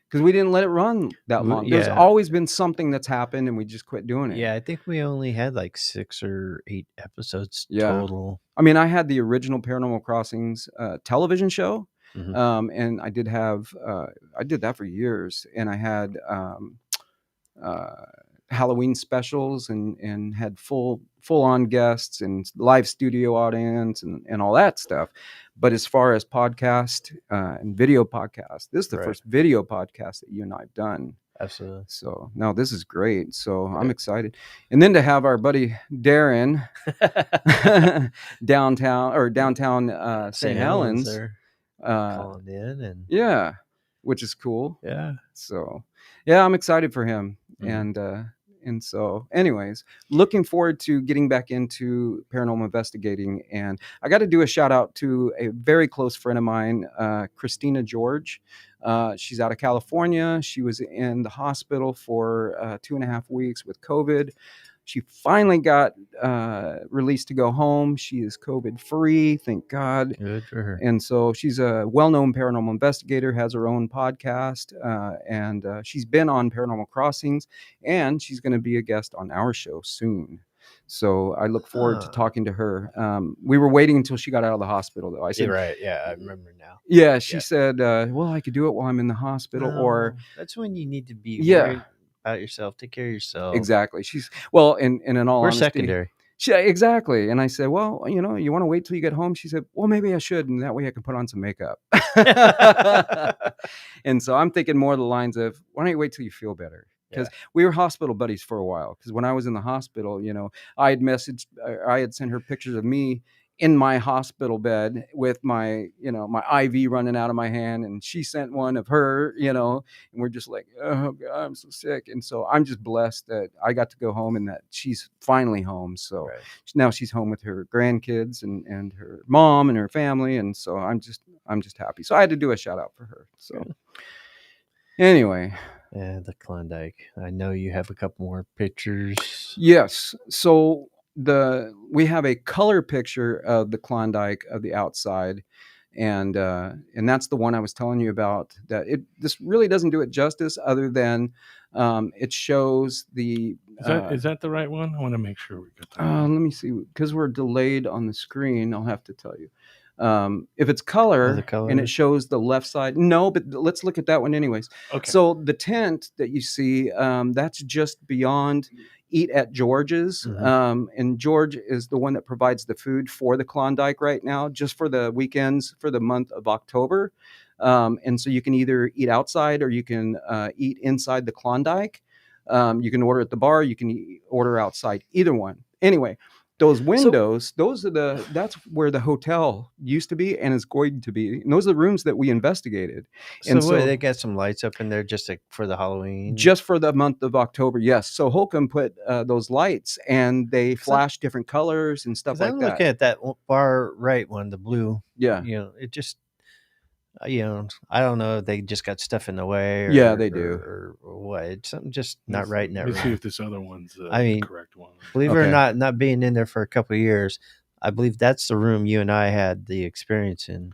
Because we didn't let it run that long. Yeah. There's always been something that's happened, and we just quit doing it. Yeah, I think we only had like 6 or 8 episodes total. I mean, I had the original Paranormal Crossings television show, and I did have I did that for years, and I had Halloween specials and had full on guests and live studio audience and all that stuff. But as far as podcast and video podcast, this is the first video podcast that you and I have done. Absolutely. So no, this is great. So I'm excited. And then to have our buddy Darrin downtown St. Helens calling in and which is cool. Yeah. So I'm excited for him. And so anyways, looking forward to getting back into paranormal investigating. And I got to do a shout out to a very close friend of mine, Christina George. She's out of California. She was in the hospital for 2.5 weeks with COVID. She finally got released to go home. She is COVID free, thank God. Good for her. And so she's a well-known paranormal investigator, has her own podcast, and she's been on Paranormal Crossings, and she's going to be a guest on our show soon. So I look forward to talking to her. We were waiting until she got out of the hospital, though. I said, right. Yeah, I remember now. Yeah, she said, well, I could do it while I'm in the hospital. Or that's when you need to be worried about yourself. Take care of yourself. Exactly. She's well, and in all we're honesty, secondary. Exactly. And I said, well, you want to wait till you get home? She said, well, maybe I should, and that way I can put on some makeup. And so I'm thinking more of the lines of, why don't you wait till you feel better? Because we were hospital buddies for a while. Because when I was in the hospital, I had sent her pictures of me in my hospital bed with my, my IV running out of my hand, and she sent one of her, and we're just like, oh God, I'm so sick. And so I'm just blessed that I got to go home and that she's finally home. So now she's home with her grandkids and her mom and her family. And so I'm just happy. So I had to do a shout out for her. So anyway. Yeah, the Klondike. I know you have a couple more pictures. Yes. So we have a color picture of the Klondike of the outside, and that's the one I was telling you about. That this really doesn't do it justice, other than it shows the. Is that the right one? I want to make sure we got that. Let me see, because we're delayed on the screen. I'll have to tell you. If it's color and it shows the left side, no, but let's look at that one anyways. Okay. So the tent that you see, that's just beyond Eat at George's. And George is the one that provides the food for the Klondike right now, just for the weekends for the month of October. And so you can either eat outside or you can eat inside the Klondike. You can order at the bar, you can order outside, either one. Anyway, those windows, that's where the hotel used to be and is going to be. And those are the rooms that we investigated. And so they got some lights up in there just for the Halloween? Just for the month of October, yes. So Holcomb put those lights, and they flash different colors and stuff like that. I'm looking at that far right one, the blue. Yeah. It just, I don't know if they just got stuff in the way. They do. Or what. It's something just not right in that room. Let's see if this other one's the correct one. Believe it or not being in there for a couple of years, I believe that's the room you and I had the experience in.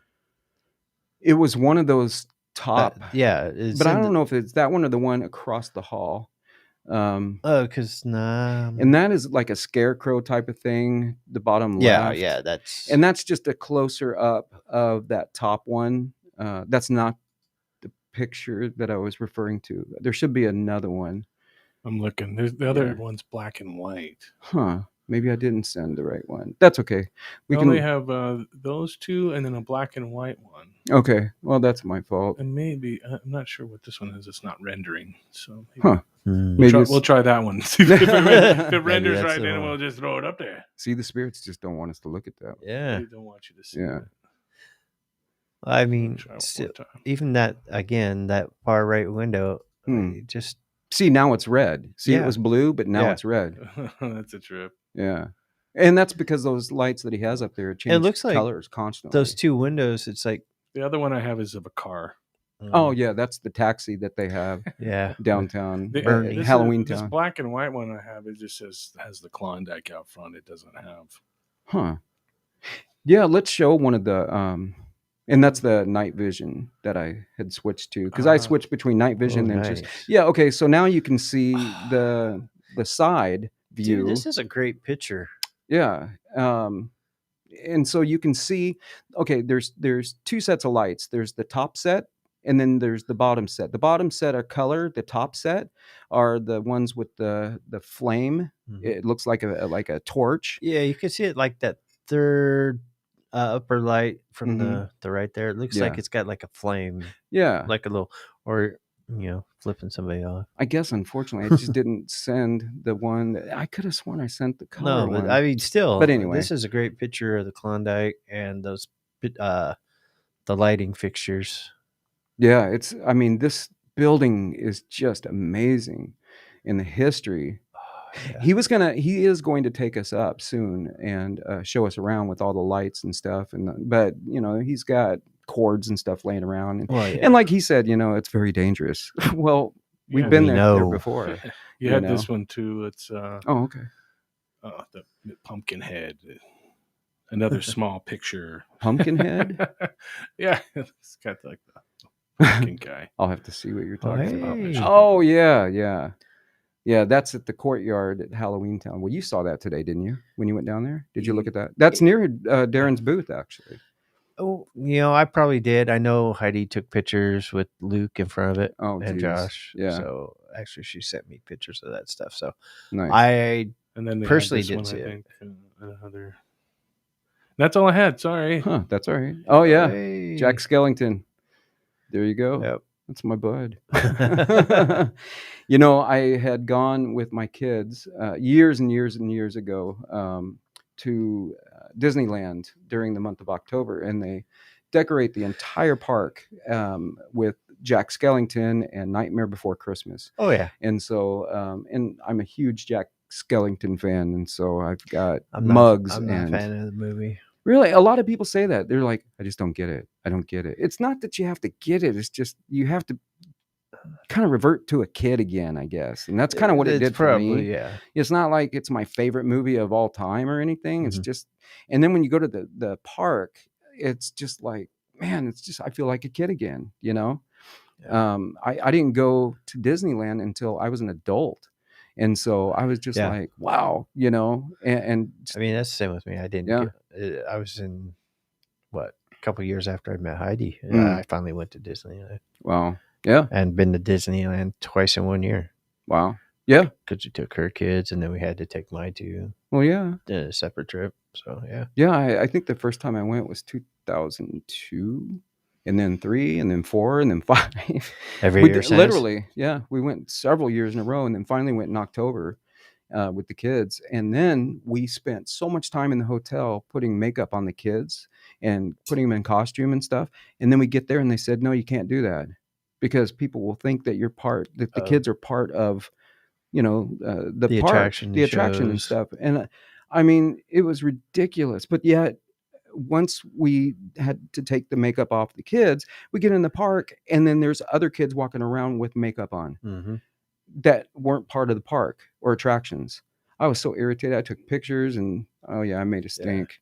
It was one of those top. But I don't know if it's that one or the one across the hall. Because and that is like a scarecrow type of thing, the bottom left. That's just a closer up of that top one. That's not the picture that I was referring to. There should be another one. I'm looking. The other one's black and white. Huh. Maybe I didn't send the right one. That's okay. We only have those two and then a black and white one. Okay. Well, that's my fault. And maybe I'm not sure what this one is. It's not rendering. So maybe we'll try that one. See if it renders right, then we'll just throw it up there. See, the spirits just don't want us to look at that. Yeah. They don't want you to see Yeah. it. I mean, still, even that again, that far right window, just see now it's red. See, it was blue, but now it's red. That's a trip. Yeah, and that's because those lights that he has up there change colors constantly. Those two windows, it's like the other one I have is of a car. Oh yeah, that's the taxi that they have. Downtown Halloween Town. This black and white one I have, it just has the Klondike out front. It doesn't have. Yeah, let's show one of the and that's the night vision that I had switched to, because I switched between night vision and just okay. So now you can see the side view. Dude, this is a great picture. Yeah, and so you can see. Okay, there's two sets of lights. There's the top set, and then there's the bottom set. The bottom set are color. The top set are the ones with the flame. Mm-hmm. It looks like a torch. Yeah, you can see it like that third upper light from the right there. It looks like it's got like a flame. Yeah, like a little, or flipping somebody off. I guess unfortunately I just didn't send the one that I could have sworn I sent the color. No, but one. I mean, still. But anyway, this is a great picture of the Klondike and those the lighting fixtures. Yeah, I mean, this building is just amazing in the history. Yeah. He is going to take us up soon and show us around with all the lights and stuff. But he's got cords and stuff laying around, and like he said, it's very dangerous. Well, we've been there before. You had this one too. It's okay. The pumpkin head. Another small picture. Pumpkin head. Yeah, it's got like the pumpkin guy. I'll have to see what you're talking about. Oh yeah. Yeah, that's at the courtyard at Halloween Town. Well, you saw that today, didn't you? When you went down there, did you look at that? That's near Darrin's booth, actually. Oh, I probably did. I know Heidi took pictures with Luke in front of it. Oh, and geez. Josh. Yeah. So actually, she sent me pictures of that stuff. So nice. And then personally didn't see it. That's all I had. Sorry. That's all right. Oh yeah, Jack Skellington. There you go. Yep. That's my bud. I had gone with my kids years and years and years ago to Disneyland during the month of October, and they decorate the entire park with Jack Skellington and Nightmare Before Christmas. Oh yeah. And so, and I'm a huge Jack Skellington fan, and so I've got mugs. I'm not a fan of the movie. Really, a lot of people say that. They're like, I just don't get it. I don't get it. It's not that you have to get it. It's just you have to kind of revert to a kid again, I guess. And that's kind of what it did for me. Yeah. It's not like it's my favorite movie of all time or anything. It's just, and then when you go to the park, it's just like, man, it's just, I feel like a kid again, Yeah. I didn't go to Disneyland until I was an adult. And so I was just like, wow, and just, I mean, that's the same with me. I didn't. I was in a couple of years after I met Heidi. I finally went to Disneyland. Wow. Yeah. And been to Disneyland twice in 1 year. Wow. Yeah. Because we took her kids and then we had to take my two. Well, yeah. Did a separate trip. So, yeah. Yeah. I think the first time I went was 2002. And then 3, and then 4, and then 5. Every year since? Literally, yeah. We went several years in a row, and then finally went in October with the kids. And then we spent so much time in the hotel putting makeup on the kids and putting them in costume and stuff. And then we get there, and they said, no, you can't do that because people will think that that the kids are part of, the park, attraction, the attraction and stuff. And I mean, it was ridiculous, but yet, once we had to take the makeup off the kids, we get in the park and then there's other kids walking around with makeup on that weren't part of the park or attractions. I was so irritated. I took pictures and I made a stink.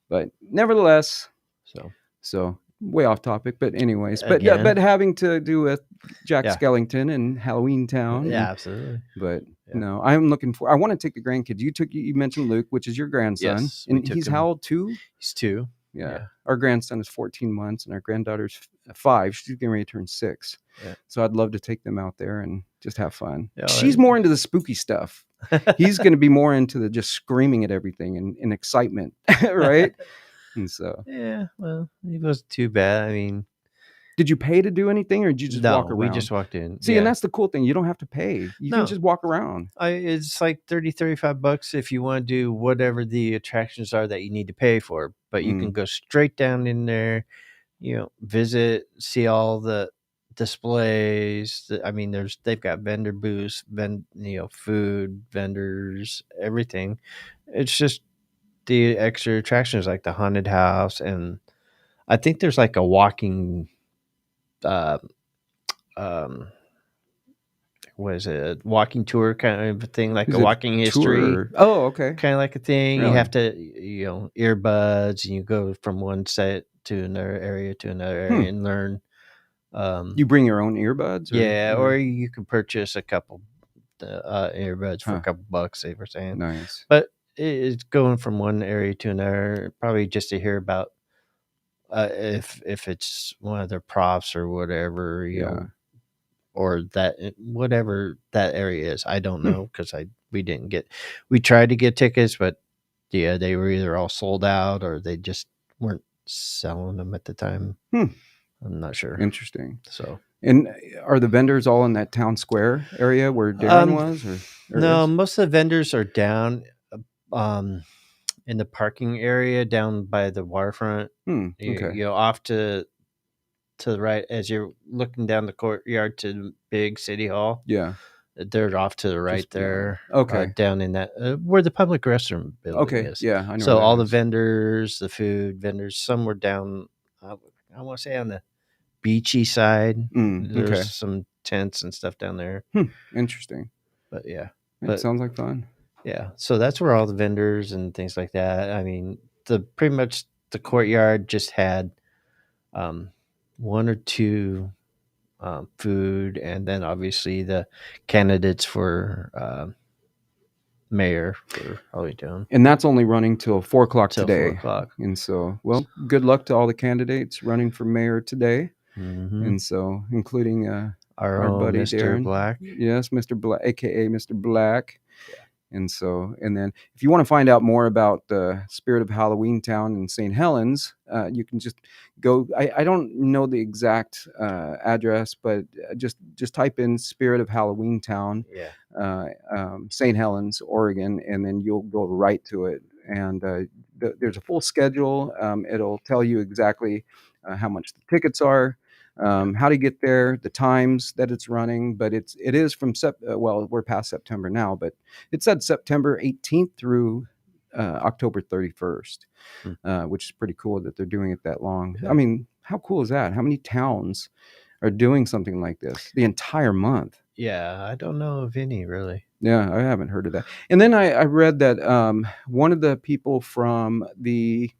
But nevertheless, so way off topic, but anyways, but having to do with Jack Skellington and Halloween Town. Yeah, absolutely. But no, I'm looking I want to take the grandkids. You mentioned Luke, which is your grandson. Yes, and he's how old? 2? He's 2. Yeah. Our grandson is 14 months and our granddaughter's 5. She's getting ready to turn 6. Yeah. So I'd love to take them out there and just have fun. Yeah, she's more into the spooky stuff. He's going to be more into the just screaming at everything and excitement, right? And so, Yeah, well, it wasn't too bad. I mean, did you pay to do anything, or did you just walk no, we around? just walked in. See, and Yeah. that's the cool thing. You don't have to pay. You can No. just walk around. It's like $35 if you want to do whatever the attractions are that you need to pay for. But you can go straight down in there, visit, see all the displays. I mean, they've got vendor booths, food vendors, everything. It's just the extra attractions like the haunted house, and I think there's like a walking uh, um what is it, walking tour kind of a thing, like Is a it walking history tour? Oh, okay. kind of like a thing. You Really? have to earbuds, and you go from one set to another area and learn. You bring your own earbuds? Or you can purchase a couple earbuds for a couple bucks, they were saying. Nice. But it's going from one area to another, probably just to hear about if it's one of their props or whatever, or that whatever that area is. I don't know, because we tried to get tickets, but yeah, they were either all sold out or they just weren't selling them at the time. I'm not sure. Interesting. So, and are the vendors all in that town square area where Darrin was, or no, is? most of the vendors are down in the parking area down by the waterfront. Okay. Off to the right as you're looking down the courtyard to the big city hall. Yeah, they're off to the right Just there. Okay. Down in that where the public restroom building is. Yeah, I know. So where that all the is. vendors, the food vendors, some were down. I want to say on the beachy side. There's some tents and stuff down there. Interesting. But yeah, it sounds like fun. Yeah, so that's where all the vendors and things like that. I mean, pretty much the courtyard just had one or two food, and then obviously the candidates for mayor for Arlington. And that's only running till 4 o'clock today. 4 o'clock. And so, well, good luck to all the candidates running for mayor today. Mm-hmm. And so, including our buddy Mr. Darrin. Black. Yes, Mr. Black, aka Mr. Black. And so, and then if you want to find out more about the Spirit of Halloween Town in St. Helens, you can just go. I don't know the exact address, but just type in Spirit of Halloween Town, St. Helens, Oregon, and then you'll go right to it. And there's a full schedule. It'll tell you exactly how much the tickets are. How to get there, the times that it's running, but it is from well, we're past September now, but it said September 18th through October 31st, which is pretty cool that they're doing it that long. I mean, how cool is that? How many towns are doing something like this the entire month? Yeah, I don't know of any really. Yeah, I haven't heard of that. And then I read that one of the people from the,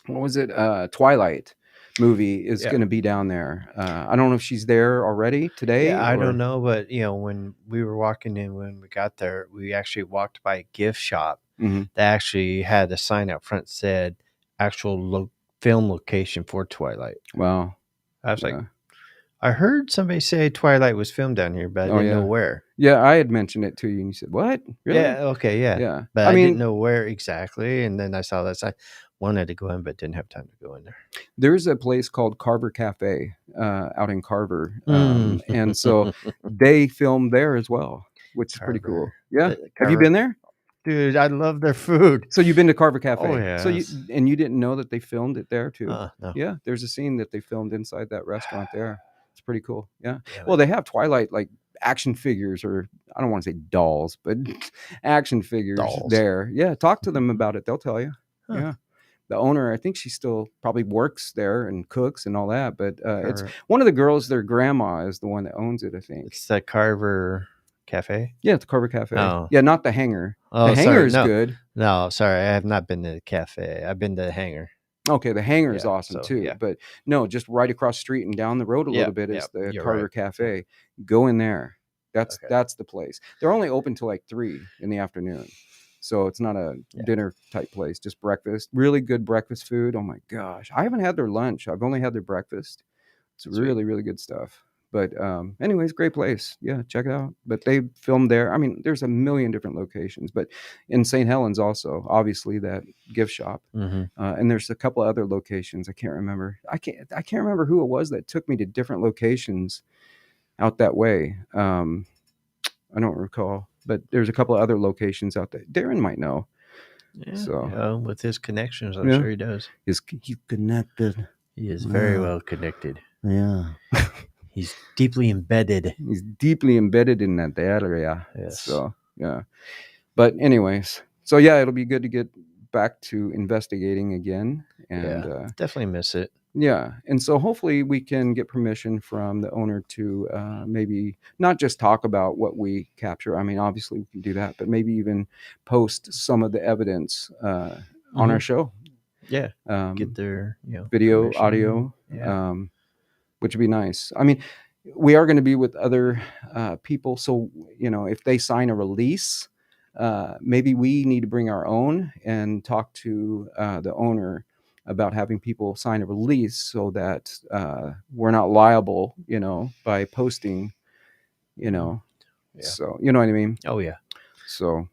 what was it, Twilight movie is going to be down there. I don't know if she's there already today. I don't know, but when we were walking in, when we got there, we actually walked by a gift shop that actually had a sign out front said actual film location for Twilight. Wow. I was like, I heard somebody say Twilight was filmed down here, but I didn't know where. Yeah, I had mentioned it to you, and you said, "What? Really?" Yeah, okay, yeah. But I didn't know where exactly, and then I saw that sign. Wanted to go in, but didn't have time to go in there. There's a place called Carver Cafe out in Carver, and so they filmed there as well, which is pretty cool. Yeah, have you been there? Dude, I love their food. So you've been to Carver Cafe? Oh yeah. So you didn't know that they filmed it there too? No. Yeah, there's a scene that they filmed inside that restaurant there. It's pretty cool. Yeah. Well, they have Twilight like action figures, or I don't want to say dolls, but action figures there. Yeah, talk to them about it. They'll tell you. Yeah. The owner, I think she still probably works there and cooks and all that, but it's one of the girls, their grandma is the one that owns it, I think. It's the Carver Cafe? Yeah, it's Carver Cafe. Oh. Yeah, not the Hangar. Oh, the Hangar is good. No, sorry, I have not been to the cafe. I've been to the Hangar. Okay, the Hangar is awesome too. Yeah. But no, just right across the street and down the road a little bit is the Carver Cafe. Go in there. That's the place. They're only open till like 3 in the afternoon. So it's not a dinner type place, just breakfast. Really good breakfast food. Oh my gosh. I haven't had their lunch. I've only had their breakfast. It's really, really good stuff. But anyways, great place. Yeah, check it out. But they filmed there. I mean, there's a million different locations, but in St. Helens also, obviously that gift shop. And there's a couple of other locations. I can't remember. I can't remember who it was that took me to different locations out that way. I don't recall, but there's a couple of other locations out there. Darrin might know. Yeah, So with his connections, I'm Yeah. sure he does. he's connected. He is very Yeah. well connected. Yeah. He's deeply embedded. He's deeply embedded in that area. Yes. So yeah. But anyways, so yeah, it'll be good to get back to investigating again. And definitely miss it. yeah. And so hopefully we can get permission from the owner to maybe not just talk about what we capture. I mean, obviously we can do that, but maybe even post some of the evidence on our show. Yeah. Get their video, permission. audio, Yeah. which would be nice. I mean, we are going to be with other people. So, if they sign a release, maybe we need to bring our own and talk to the owner about having people sign a release so that we're not liable, by posting, So, you know what I mean? Oh, yeah. So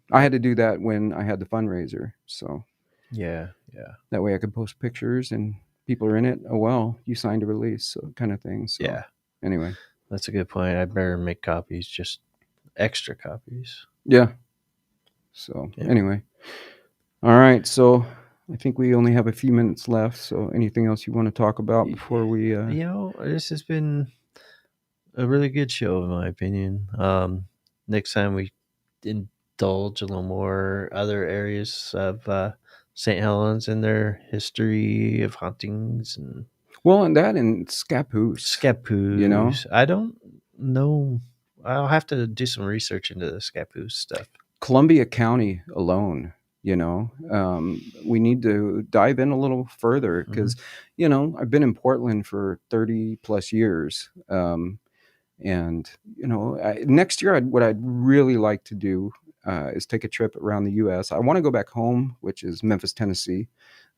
I had to do that when I had the fundraiser. So yeah. that way I could post pictures and people are in it. Oh, well, you signed a release, so kind of thing. So Yeah. anyway. That's a good point. I better make copies, just extra copies. Yeah. So anyway. All right. So I think we only have a few minutes left. So anything else you want to talk about before we this has been a really good show in my opinion. Next time we indulge a little more other areas of St. Helens and their history of hauntings and Scappoose. I don't know. I'll have to do some research into the Scappoose stuff. Columbia County alone, we need to dive in a little further because, I've been in Portland for 30 plus years. And, next year, what I'd really like to do is take a trip around the U.S. I want to go back home, which is Memphis, Tennessee.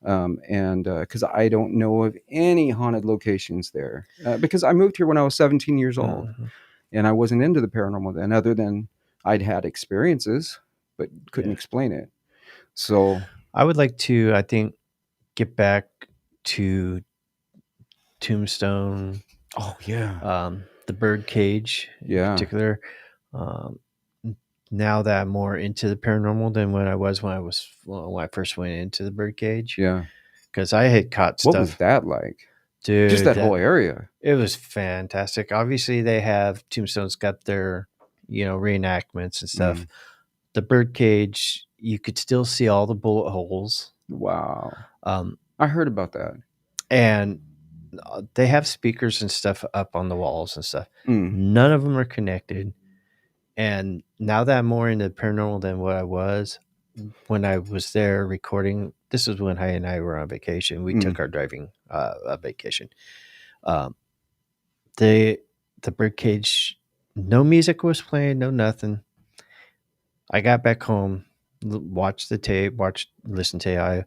And because I don't know of any haunted locations there because I moved here when I was 17 years old and I wasn't into the paranormal then other than I'd had experiences, but couldn't explain it. So I would like to, I think, get back to Tombstone. Oh, yeah. The bird cage in particular. Now that I'm more into the paranormal than when I first went into the bird cage. Yeah. Because I had caught stuff. What was that like? Dude. Just that whole area. It was fantastic. Obviously, they have Tombstone's got their, reenactments and stuff. The bird cage, you could still see all the bullet holes. Wow. I heard about that. And they have speakers and stuff up on the walls and stuff. None of them are connected. And now that I'm more into paranormal than what I was when I was there recording, this is when and I were on vacation. We took our driving vacation. The birdcage, no music was playing, no nothing. I got back home, watched the tape, listened to audio.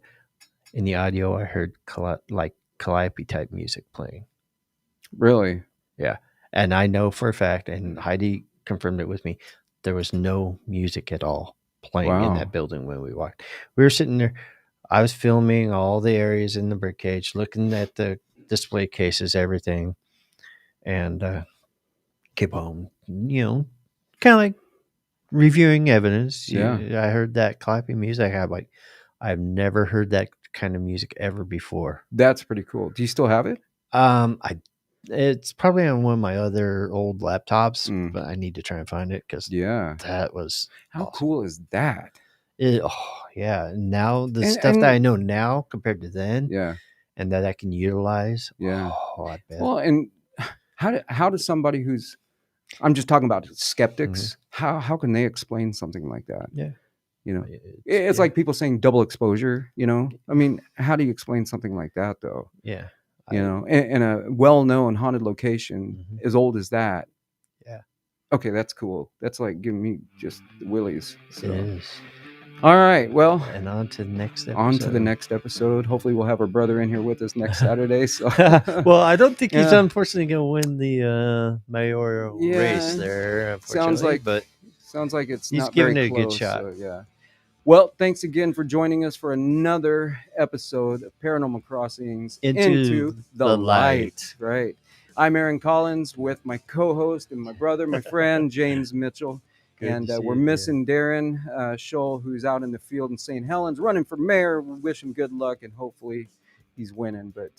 In the audio, I heard calliope type music playing. Really? Yeah. And I know for a fact, and Heidi confirmed it with me, there was no music at all playing in that building when we walked. We were sitting there. I was filming all the areas in the birdcage, looking at the display cases, everything, and came home, kind of like reviewing evidence. Yeah. I heard that calliope music. I've never heard that kind of music ever before. That's pretty cool. Do you still have it? It's probably on one of my other old laptops, but I need to try and find it because that was how awesome. Cool is that? Now the stuff that I know now compared to then, and that I can utilize. Yeah. I bet. Well, and how does somebody who's, I'm just talking about skeptics, how can they explain something like that? Yeah. It's like people saying double exposure, I mean, how do you explain something like that though? Yeah. In a well-known haunted location as old as that. Yeah. Okay, that's cool. That's like giving me just the willies. So. It is. All right. Well, And on to the next episode. on to the next episode. Hopefully, we'll have our brother in here with us next Saturday. So, well, I don't think he's Yeah. unfortunately going to win the mayoral race there. Unfortunately, sounds like it's he's not very giving it a good close. shot. So, yeah. Well, thanks again for joining us for another episode of Paranormal Crossings Into the the light. Right. I'm Aaron Collins with my co-host and my brother, my friend James Mitchell. Good And to see we're you, missing Darrin Scholl, who's out in the field in St. Helens running for mayor. We wish him good luck, and hopefully he's winning. But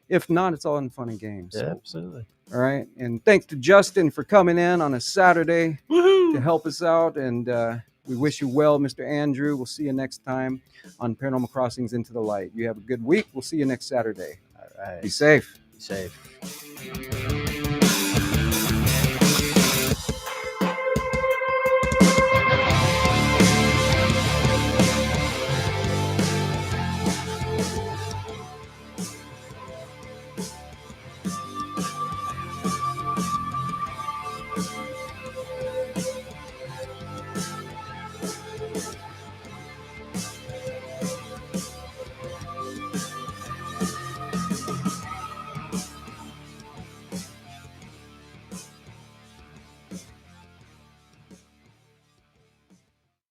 if not, it's all in fun and games. Yeah, So, absolutely. all right. And thanks to Justin for coming in on a Saturday Woohoo! to help us out. And we wish you well, Mr. Andrew. We'll see you next time on Paranormal Crossings Into the Light. You have a good week. We'll see you next Saturday. All right. Be safe. Be safe.